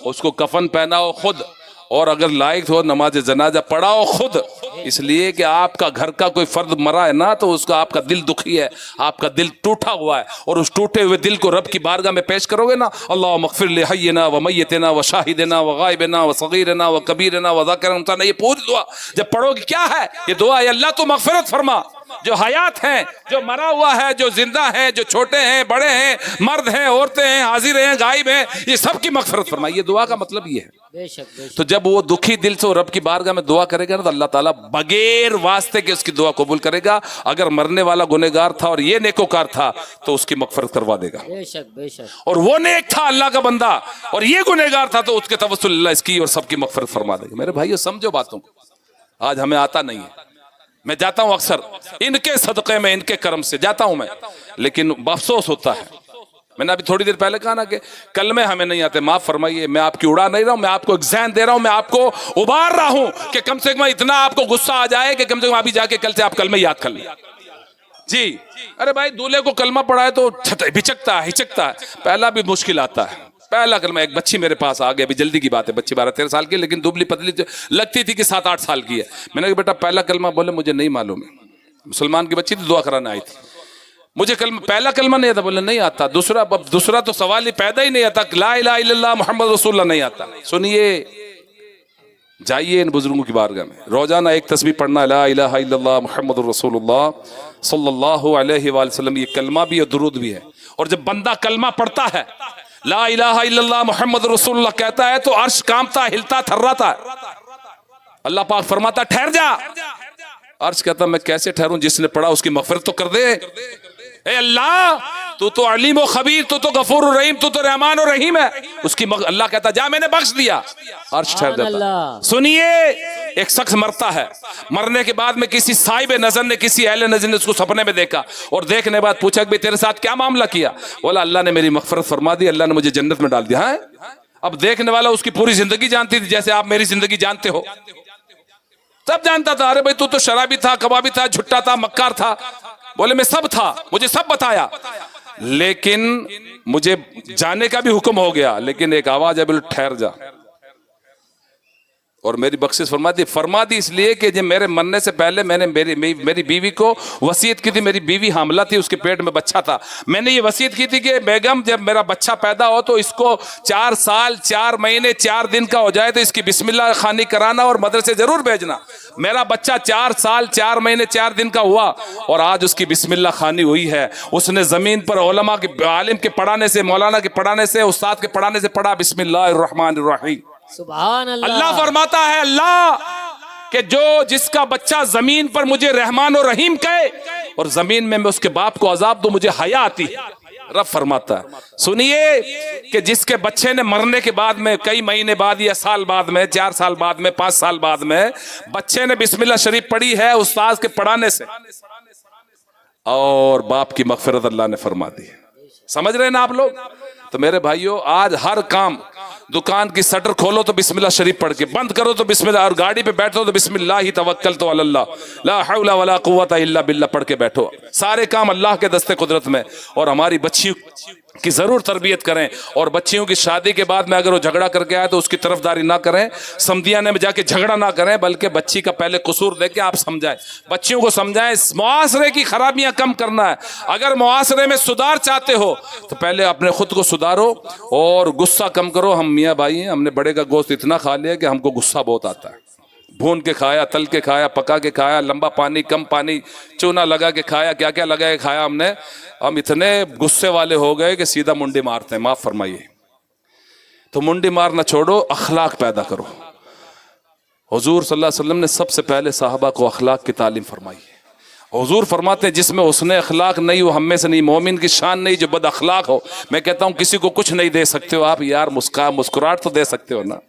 उसको कफन पहनाओ खुद, और अगर लायक हो नमाज जनाजा पढ़ाओ खुद। इसलिए कि आपका घर का कोई फर्द मरा है ना, तो उसका आपका दिल दुखी है, आपका दिल टूटा हुआ है, और उस टूटे हुए दिल को रब की बारगाह में पेश करोगे ना, अल्लाह मग़फ़िर लि हय्यिना व मय्यितना व शाहिदिना व गायबिना व सगीरना व कबीरना व ज़ाकिरना, ये पूरी दुआ जब पढ़ोगे, क्या है ये दुआ? है अल्लाह तो मग़फ़िरत फरमा, जो हयात हैं, जो मरा हुआ है, जो जिंदा है, जो छोटे हैं, बड़े हैं, मर्द हैं, औरतें हैं, हाजिर हैं, गायब हैं, ये सब की मग़फ़िरत फरमा। ये दुआ का मतलब ये है। बेशक, बेशक। तो जब वो दुखी दिल से रब की बारगाह में दुआ करेगा ना, तो अल्लाह ताला बगैर वास्ते के उसकी दुआ कबूल करेगा। अगर मरने वाला गुनहगार था और ये नेकोकार था तो उसकी मग़फ़िरत करवा देगा। बेशक, बेशक। और वो नेक था अल्लाह का बंदा और ये गुनहगार था, तो उसके तवस्सुल अल्लाह इसकी और सबकी मग़फ़िरत फरमा देगा। मेरे भाइयों समझो बातों को, आज हमें आता नहीं है, मैं जाता हूं अक्सर इनके सदक़े में, इनके कर्म से जाता हूं मैं, लेकिन अफसोस होता है। मैंने अभी थोड़ी देर पहले कहा ना कि कलमे हमें नहीं आते, माफ फरमाइए, मैं आपकी उड़ा नहीं रहा हूं, मैं आपको एग्जाम दे रहा हूं, मैं आपको उबार रहा हूं कि कम से कम इतना आपको गुस्सा आ जाए कि कम से कम अभी जाके कल से आप कलमे याद कर लें। जी, अरे भाई दूल्हे को कलमा पढ़ाए तो हिचकता है, पहला भी मुश्किल आता है। पहला कलमा, एक बच्ची मेरे पास आ गई, अभी जल्दी की बात है, बच्ची 12-13 साल की, लेकिन दुबली पतली लगती थी कि 7-8 साल की है। मैंने कहा बेटा पहला कलमा, बोले मुझे नहीं मालूम है, मुसलमान की बच्ची थी, दुआ कराने आई थी, मुझे पहला कलमा नहीं आता, बोले नहीं आता। दूसरा तो सवाल ही पैदा ही नहीं आता, ला इलाहा इल्लल्लाह मुहम्मद रसूलुल्लाह नहीं आता। सुनिए, जाइए इन बुजुर्गों की बारगाह में, रोजाना एक तस्बीह पढ़ना, ला इलाहा इल्लल्लाह मुहम्मद रसूलुल्लाह सल्लल्लाहु अलैहि वसल्लम, ये कलमा भी और दुरूद भी है। और जब बंदा कलमा पढ़ता है, ला इलाहा इल्लल्लाह मुहम्मद रसूलुल्लाह कहता है, तो अर्श कांपता, हिलता, थर्राता। अल्लाह पाक फरमाता ठहर जा, अर्श कहता मैं कैसे ठहरूं, जिसने पढ़ा उसकी मग़फ़िरत तो कर दे। ए अल्लाह, तू तो अलीम व खबीर, तू तो गफूर और रहीम, तू तो रहमान और रहीम है, उसकी अल्लाह कहता जा मैंने बख्श दिया, अर्श ठहर जाता। सुनिए, एक शख्स मरता है, मरने के बाद में किसी साहिब नजर ने, किसी अहले नजर ने उसको सपने में देखा, और देखने बाद पूछा कि तेरे साथ क्या मामला किया? बोला अल्लाह ने मेरी मग़फ़िरत फरमा दी, अल्लाह ने मुझे जन्नत में डाल दिया है। अब देखने वाला उसकी पूरी जिंदगी जानती थी, जैसे आप मेरी जिंदगी जानते हो, सब जानता था। अरे भाई तू तो शराबी था, कबाबी था, झुट्टा था, मक्कार था। बोले मैं सब था, मुझे सब बताया, लेकिन मुझे जाने का भी हुक्म हो गया, लेकिन एक आवाज है बोले ठहर जा, और मेरी बख्शिश फरमा दी इसलिए कि जब मेरे मरने से पहले मैंने मेरी बीवी को वसीयत की थी। मेरी बीवी हामला थी, उसके पेट में बच्चा था। मैंने ये वसीयत की थी कि बेगम जब मेरा बच्चा पैदा हो तो इसको 4 साल 4 महीने 4 दिन का हो जाए तो इसकी बिस्मिल्लाह खानी कराना और मदरसे जरूर भेजना। मेरा बच्चा 4 साल 4 महीने 4 दिन का हुआ और आज उसकी बिस्मिल्लाह खानी हुई है। उसने जमीन पर उलमा के, आलिम के पढ़ाने से, मौलाना के पढ़ाने से, उस्ताद के पढ़ाने से पढ़ा बिस्मिल्लाहिर्रहमानिर्रहीम। सुभान अल्लाह। अल्लाह फरमाता है, अल्लाह कि जो जिसका बच्चा जमीन पर मुझे रहमान और रहीम कहे और जमीन में मैं उसके बाप को अजाब दूं, मुझे हया आती है। रब फरमाता है, सुनिए कि जिसके बच्चे ने मरने के बाद में कई महीने बाद या साल बाद में, 4 साल बाद में, 5 साल बाद में बच्चे ने बिस्मिल्लाह शरीफ पढ़ी है उस्ताद के पढ़ाने से, और बाप की मग़फ़िरत अल्लाह ने फरमा दी। समझ रहे हैं ना आप लोग? तो मेरे भाइयों, आज हर काम, दुकान की शटर खोलो तो बिस्मिल्लाह शरीफ पढ़ के, बंद करो तो बिस्मिल्लाह, और गाड़ी पे बैठो तो बिस्मिल्लाह ही तवक्कलतु अलल्लाह ला हौला वला कुव्वता इल्ला बिल्लाह पढ़ के बैठो। सारे काम अल्लाह के दस्ते कुदरत में। और हमारी बच्चियों की जरूर तरबियत करें, और बच्चियों की शादी के बाद में अगर वो झगड़ा करके आए तो उसकी तरफदारी ना करें, समधियाने में जाके झगड़ा ना करें, बल्कि बच्ची का पहले कसूर देके आप समझाएं, बच्चियों को समझाएं। मुआशरे की खराबियां कम करना है। अगर मुआशरे में सुधार चाहते हो तो पहले अपने खुद को सुधारो और गुस्सा कम करो। हम मियाँ भाई हैं, हमने बड़े का गोश्त इतना खा लिया कि हमको गुस्सा बहुत आता है, भून के खाया, तल के खाया, पका के खाया, लंबा पानी कम पानी, चूना लगा के खाया, क्या क्या लगा के खाया हमने। हम इतने गुस्से वाले हो गए कि सीधा मुंडी मारते हैं। माफ फरमाइए। तो मुंडी मारना छोड़ो, अखलाक पैदा करो। हुजूर सल्लल्लाहु अलैहि वसल्लम ने सबसे पहले साहबा को अखलाक की तालीम फरमाई है। हुजूर फरमाते हैं जिसमें उसने अखलाक नहीं हो, हम में से नहीं, मोमिन की शान नहीं जो बद अखलाक हो। मैं कहता हूं किसी को कुछ नहीं दे सकते हो आप यार, मुस्कुराहट तो दे सकते हो ना।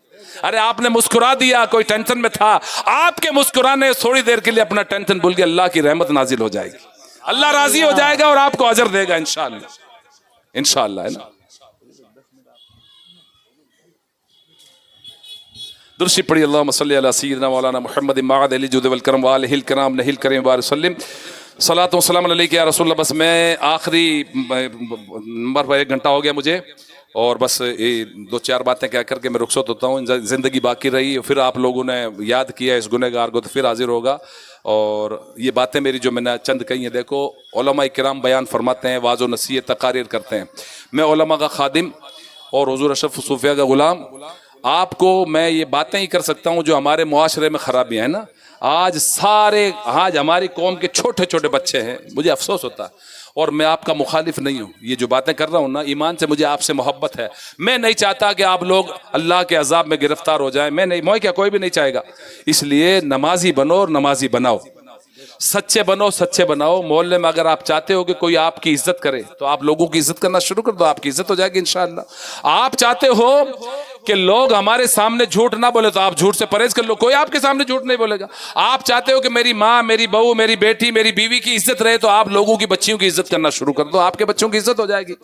अरे आपने मुस्कुरा दिया, कोई टेंशन में था, आपके मुस्कुराने थोड़ी देर के लिए अपना टेंशन भूल के अल्लाह की रहमत नाजिल हो जाएगी, अल्लाह राजी हो जाएगा और आपको अजर देगा इंशाअल्लाह। इंशाअल्लाह, है ना। दुरुद पढ़ी। अल्लाहुम्मा सल्ली अला सय्यिदिना मौलाना मुहम्मद मअद अली जुद वल करम व आलिहिल किराम नहिल करीम व सल्लिम सलात व सलाम अलैका या रसूल अल्लाह। बस मैं आखिरी नंबर पर 1 घंटा हो गया मुझे, और बस ये 2-4 बातें कह करके मैं रुखसत होता हूँ। ज़िंदगी बाकी रही, फिर आप लोगों ने याद किया इस गुनहगार को, तो फिर हाजिर होगा। और ये बातें मेरी जो मैंने चंद कही हैं, देखो उलमा किराम बयान फरमाते हैं, वाज़ो नसीहत तकारीर करते हैं। मैं उलमा का खादिम और हुज़ूर अशरफ सूफिया का गुलाम, आपको मैं ये बातें ही कर सकता हूँ जो हमारे मुआशरे में खराबियाँ हैं ना। आज हमारी कौम के छोटे छोटे बच्चे हैं, मुझे अफसोस होता है, और मैं आपका मुखालिफ नहीं हूँ। ये जो बातें कर रहा हूँ ना, ईमान से मुझे आपसे मोहब्बत है। मैं नहीं चाहता कि आप लोग अल्लाह के अजाब में गिरफ्तार हो जाएं, मैं नहीं, मैं क्या, कोई भी नहीं चाहेगा। इसलिए नमाजी बनो और नमाजी बनाओ, सच्चे बनो, सच्चे बनाओ। मोहल्ले में अगर आप चाहते हो कि कोई आपकी इज्जत करे, तो आप लोगों की इज्जत करना शुरू कर दो, आपकी इज्जत हो जाएगी इंशाअल्लाह। आप चाहते हो कि लोग हमारे सामने झूठ ना बोले, तो आप झूठ से परहेज कर लो, कोई आपके सामने झूठ नहीं बोलेगा। आप चाहते हो कि मेरी माँ, मेरी बहू, मेरी बेटी, मेरी बीवी की इज्जत रहे, तो आप लोगों की बच्चियों की इज्जत करना शुरू कर दो, आपके बच्चों की इज्जत हो जाएगी।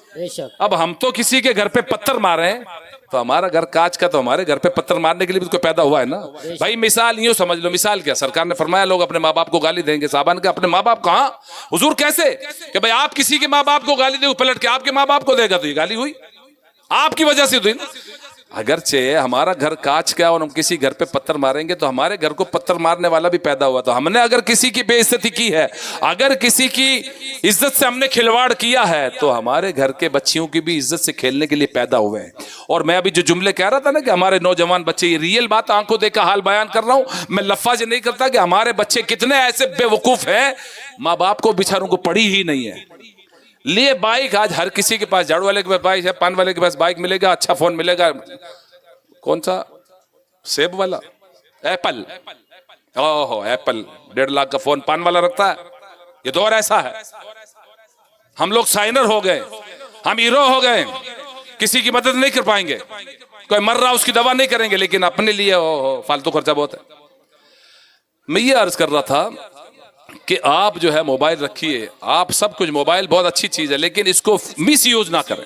अब हम तो किसी के घर पे पत्थर मारे हैं, तो हमारा घर कांच का, तो हमारे घर पे पत्थर मारने के लिए भी तो पैदा हुआ है ना भाई। मिसाल यूं समझ लो, मिसाल क्या, सरकार ने फरमाया लोग अपने माँ बाप को गाली देंगे। साहबान के अपने माँ बाप कहाँ, हुजूर कैसे कि भाई आप किसी के माँ बाप को गाली दे, पलट के आपके माँ बाप को देगा, तो ये गाली हुई, आपकी वजह से हुई। अगरचे हमारा घर कांच का और हम किसी घर पे पत्थर मारेंगे, तो हमारे घर को पत्थर मारने वाला भी पैदा हुआ। तो हमने अगर किसी की बेइज्जती की है, अगर किसी की इज्जत से हमने खिलवाड़ किया है, तो हमारे घर के बच्चियों की भी इज्जत से खेलने के लिए पैदा हुए हैं। और मैं अभी जो जुमले कह रहा था ना कि हमारे नौजवान बच्चे, ये रियल बात, आंखों देखा हाल बयान कर रहा हूं मैं, लफ्ज़ नहीं करता कि हमारे बच्चे कितने ऐसे बेवकूफ हैं, माँ बाप को बेचारों को पड़ी ही नहीं है। लिए बाइक, आज हर किसी के पास, झाड़ू वाले के पास बाइक है, पान वाले के पास बाइक मिलेगा, अच्छा फोन मिलेगा, कौन सा, सेब वाला, एप्पल, ओहो एप्पल 1.5 लाख का फोन पान वाला रखता है। ये दौर ऐसा है, हम लोग साइनर हो गए, हम हीरो हो गए, किसी की मदद नहीं कर पाएंगे, कोई मर रहा उसकी दवा नहीं करेंगे, लेकिन अपने लिए फालतू खर्चा बहुत है। मैं ये अर्ज कर रहा था कि आप जो है मोबाइल रखिए, आप सब कुछ, मोबाइल बहुत अच्छी चीज है, लेकिन इसको मिस यूज ना करें,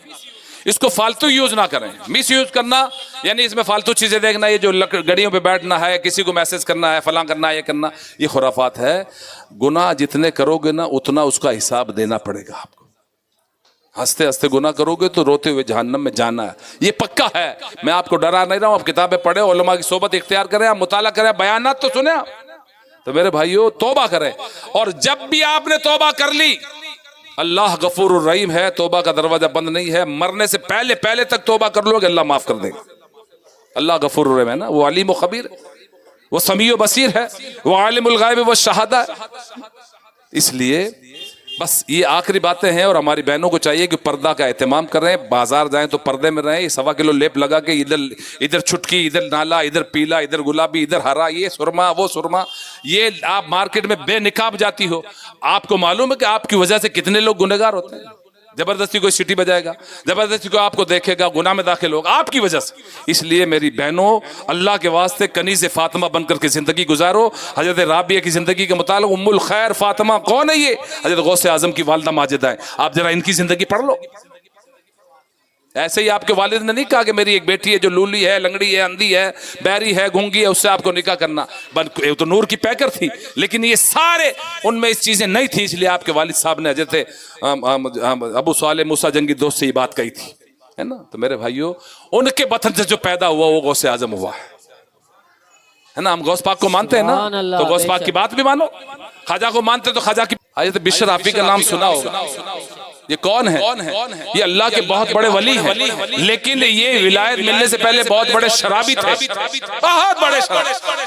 इसको फालतू यूज ना करें। मिस यूज करना यानी इसमें फालतू चीजें देखना, ये जो गड़ियों पे बैठना है, किसी को मैसेज करना है, फलां करना है, ये करना, ये खुराफात है। गुनाह जितने करोगे ना, उतना उसका हिसाब देना पड़ेगा आपको। हंसते हंसते गुनाह करोगे तो रोते हुए जहन्नम में जाना है, ये पक्का है। मैं आपको डरा नहीं रहा हूं, आप किताबें पढ़े, उलमा की सोबत इख्तियार करें, आप मुताला करें, बयानात तो सुने। तो मेरे भाइयों तौबा करें, और जब भी आपने तौबा कर ली, अल्लाह गफूर रहीम है, तौबा का दरवाजा बंद नहीं है। मरने से पहले पहले तक तौबा कर लोगे, अल्लाह माफ कर देगा। अल्लाह गफूर रहीम है ना, वो अलीम व खबीर, वो समीओ बसीर है, वो आलिमुल गायब व शहादा। इसलिए बस ये आखिरी बातें हैं, और हमारी बहनों को चाहिए कि पर्दा का एहतमाम करें, बाजार जाएं तो पर्दे में रहें। 1.25 किलो लेप लगा के, इधर छुटकी, इधर नाला, इधर पीला, इधर गुलाबी, इधर हरा, ये सुरमा, वो सुरमा, ये आप मार्केट में बेनिकाब जाती हो, आपको मालूम है कि आपकी वजह से कितने लोग गुनहगार होते हैं। जबरदस्ती कोई सीटी बजाएगा, जबरदस्ती कोई आपको देखेगा, गुनाह में दाखिल होगा आपकी वजह से। इसलिए मेरी बहनों, अल्लाह के वास्ते कनीज़े फातिमा बनकर के जिंदगी गुजारो। हजरत राबिया की जिंदगी के मुतालिक उम्मुल खैर फातिमा कौन है? ये हजरत गौसे आजम की वालिदा माजिदा है। आप जरा इनकी जिंदगी पढ़ लो। ऐसे ही आपके वालिद ने नहीं कहा कि मेरी एक बेटी है जो लूली है, लंगड़ी है, अंधी है, बैरी है, गूंगी है, उससे आपको निकाह करना। तो नूर की पैकर थी, लेकिन ये सारे उनमें इस चीजें नहीं थी, इसलिए आपके वालिद साहब ने हजरत अबू साले मूसा जंगी दोस्त से ये बात कही थी, है ना। तो मेरे भाइयों, उनके बतन से जो पैदा हुआ वो गौसे आजम हुआ है ना। हम गौस पाक को मानते हैं ना, तो गौस पाक की बात भी मानो। ख्वाजा को मानते तो ख्वाजा की। हजरत बिशर हाफी का नाम सुना होगा। ये कौन है? ये अल्लाह के बहुत बड़े वली हैं, लेकिन ये विलायत मिलने से पहले बहुत बड़े शराबी थे, बहुत बड़े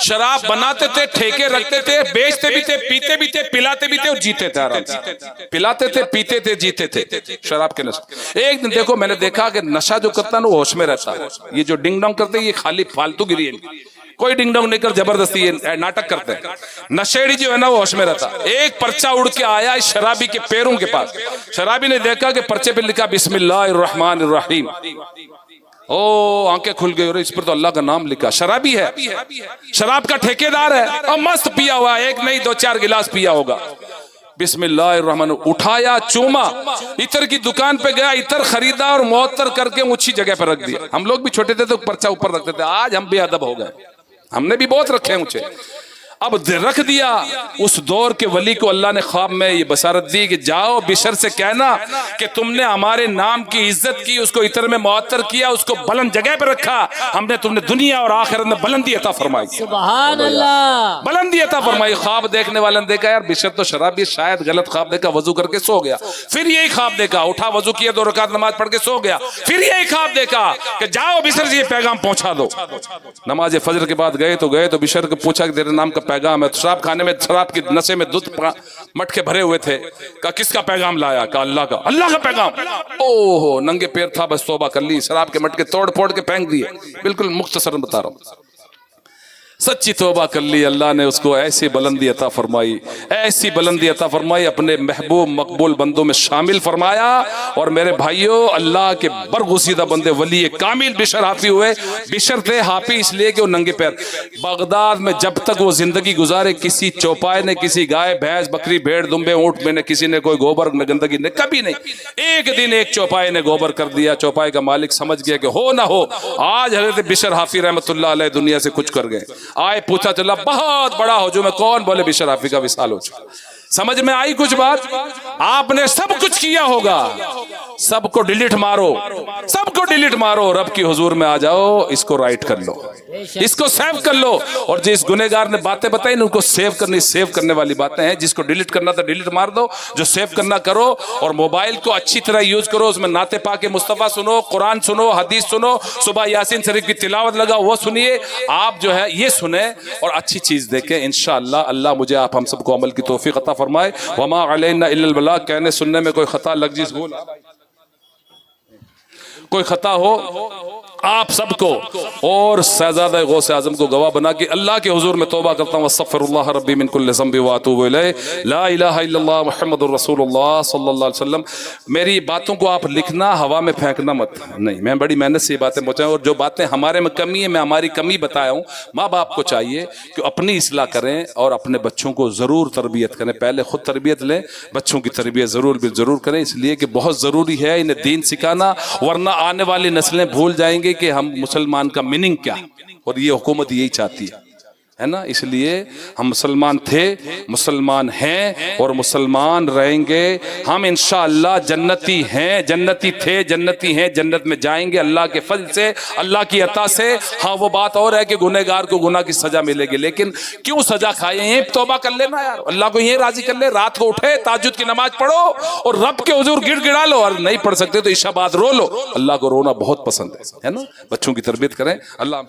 शराब बनाते थे, ठेके रखते थे, बेचते भी थे, पीते भी थे, पिलाते भी थे और जीते थे आराम से। पिलाते थे, पीते थे, जीते थे शराब के नशे। एक दिन देखो मैंने देखा कि नशा जो करता है ना वो होश में रहता है। ये जो डिंग डोंग करते हैं ये खाली फालतू गिरी है, कोई डिंग डोंग नहीं कर, जबरदस्ती ये नाटक करते हैं। नशेड़ी जो है ना वो होश में रहता। एक पर्चा उड़ के आया इस शराबी के पैरों के पास। शराबी ने देखा कि पर्चे पे लिखा बिस्मिल्लाहिर्रहमानिर्रहीम। ओ आंखें खुल गई, और इस पर तो अल्लाह का नाम लिखा। शराबी है, शराब का ठेकेदार है और मस्त पिया हुआ, एक नहीं 2-4 गिलास पिया होगा। बिस्मिल्लाहिर्रहमान, उठाया, चूमा, इतर की दुकान पे गया, इतर खरीदा और मुअत्तर करके ऊंची जगह पर रख दिया। हम लोग भी छोटे थे तो पर्चा ऊपर रखते थे, आज हम बेअदब हो गए, हमने भी बहुत रखे ऊंचे। अब रख दिया। उस दौर के वली को अल्लाह ने ख्वाब में ये बसारत दी कि जाओ बिशर से कहना कि तुमने हमारे नाम की इज्जत की, उसको इतर में मुअत्तर किया, उसको बुलंद जगह पे रखा, हमने तुमने दुनिया और आखिरत में बुलंदी अता फरमाई। सुभान अल्लाह, बुलंदी अता फरमाई। ख्वाब देखने वाले ने देखा यार बिशर तो शराबी, शायद गलत ख्वाब देखा, वजू करके सो गया, फिर यही ख्वाब देखा, उठा वजू किया, 2 रकात नमाज पढ़ के सो गया, फिर यही ख्वाब देखा कि जाओ बिशर से ये पैगाम पहुंचा दो। नमाज फजर के बाद गए तो बिशर को पूछा कि तेरे नाम का पैगाम है। शराब खाने में, शराब की नशे में दूध मटके भरे हुए थे। कहा किसका पैगाम लाया? कहा अल्लाह का। अल्लाह का पैगाम? ओहो, नंगे पैर था, बस तौबा कर ली, शराब के मटके तोड़ फोड़ के फेंक दिए। बिल्कुल मुख्तसर बता रहा हूं, सच्ची तौबा कर ली। अल्लाह ने उसको ऐसी बुलंदी अता फरमाई, ऐसी बुलंदी अता फरमाई, अपने महबूब मकबूल बंदों में शामिल फरमाया। और मेरे भाइयों, अल्लाह के बरगुसीदा बंदे वली कामिल बिशर हाफी हुए। बिशर थे हाफी इसलिए कि वो नंगे पैर बगदाद में जब तक वो जिंदगी गुजारे, किसी चौपाए ने, किसी गाय भैंस बकरी भेड़ दुम्बे ऊंट में ने, किसी ने कोई गोबर न गंदगी ने, कभी नहीं। एक दिन एक चौपाए ने गोबर कर दिया। चौपाए का मालिक समझ गया कि हो ना हो आज हजरत बिशर हाफी रहमतुल्लाह अलैह दुनिया से कुछ कर गए। आए, पूछा चला बहुत बड़ा हुजूम है, कौन? बोले बिशर हाफी का विसाल हो चुका। समझ में आई कुछ बात? आपने सब कुछ किया होगा, सबको डिलीट मारो, सबको डिलीट मारो, रब की हुजूर में आ जाओ, इसको राइट कर लो, इसको सेव कर लो। और जिस गुनेगार ने बातें बताई ना, उनको सेव करने वाली बातें हैं। जिसको डिलीट करना था डिलीट मार दो, जो सेव करना करो। और मोबाइल को अच्छी तरह यूज करो, उसमें नाते पाके मुस्तफा सुनो, कुरान सुनो, हदीस सुनो, सुबह यासीन शरीफ की तिलावत लगाओ, वो सुनिए। आप जो है ये सुने और अच्छी चीज देखें। इंशाअल्लाह अल्लाह मुझे आप हम सबको अमल की तौफीक अता फरमाए। वमा अलैना इल्लल बलाग। कहने सुनने में कोई खता लफ्ज़ भूल कोई खता हो, आप सबको और शहजादा गौसे आजम को गवाह बना के अल्लाह के हुजूर में तौबा करता हूँ। अस्तगफिरुल्लाह रब्बी मिन कुल्लि ज़ंबि व अतूबु इलैह। ला इलाहा इल्लल्लाह मुहम्मदुर रसूलुल्लाह सल्लल्लाहु अलैहि वसल्लम। मेरी बातों को आप लिखना, हवा में फेंकना मत। नहीं, मैं बड़ी मेहनत से ये बातें पहुँचाऊँ, और जो बातें हमारे में कमी है, मैं हमारी कमी बताया हूँ। माँ बाप को चाहिए कि अपनी इस्लाह करें और अपने बच्चों को ज़रूर तरबियत करें। पहले खुद तरबियत लें, बच्चों की तरबियत ज़रूर करें, इसलिए कि बहुत ज़रूरी है इन्हें दीन सिखाना, वरना आने वाली नस्लें भूल जाएंगे कि हम मुसलमान का मीनिंग क्या। और ये हुकूमत यही चाहती है ना। इसलिए हम मुसलमान थे, मुसलमान हैं और मुसलमान रहेंगे। हम इंशाअल्लाह जन्नती हैं, जन्नती थे, जन्नती हैं, जन्नत में जाएंगे अल्लाह के फजल से, अल्लाह की अता से। हाँ, वो बात और है कि गुनहगार को गुनाह की सजा मिलेगी, लेकिन क्यों सजा खाए? यहीं तौबा कर लेना यार, अल्लाह को यहीं राजी कर ले। रात को उठे, ताजुद की नमाज पढ़ो और रब के हुजूर गिड़गिड़ा लो, और नहीं पढ़ सकते तो इशा बाद रो लो। अल्लाह को रोना बहुत पसंद है ना। बच्चों की तरबियत करें। अल्लाह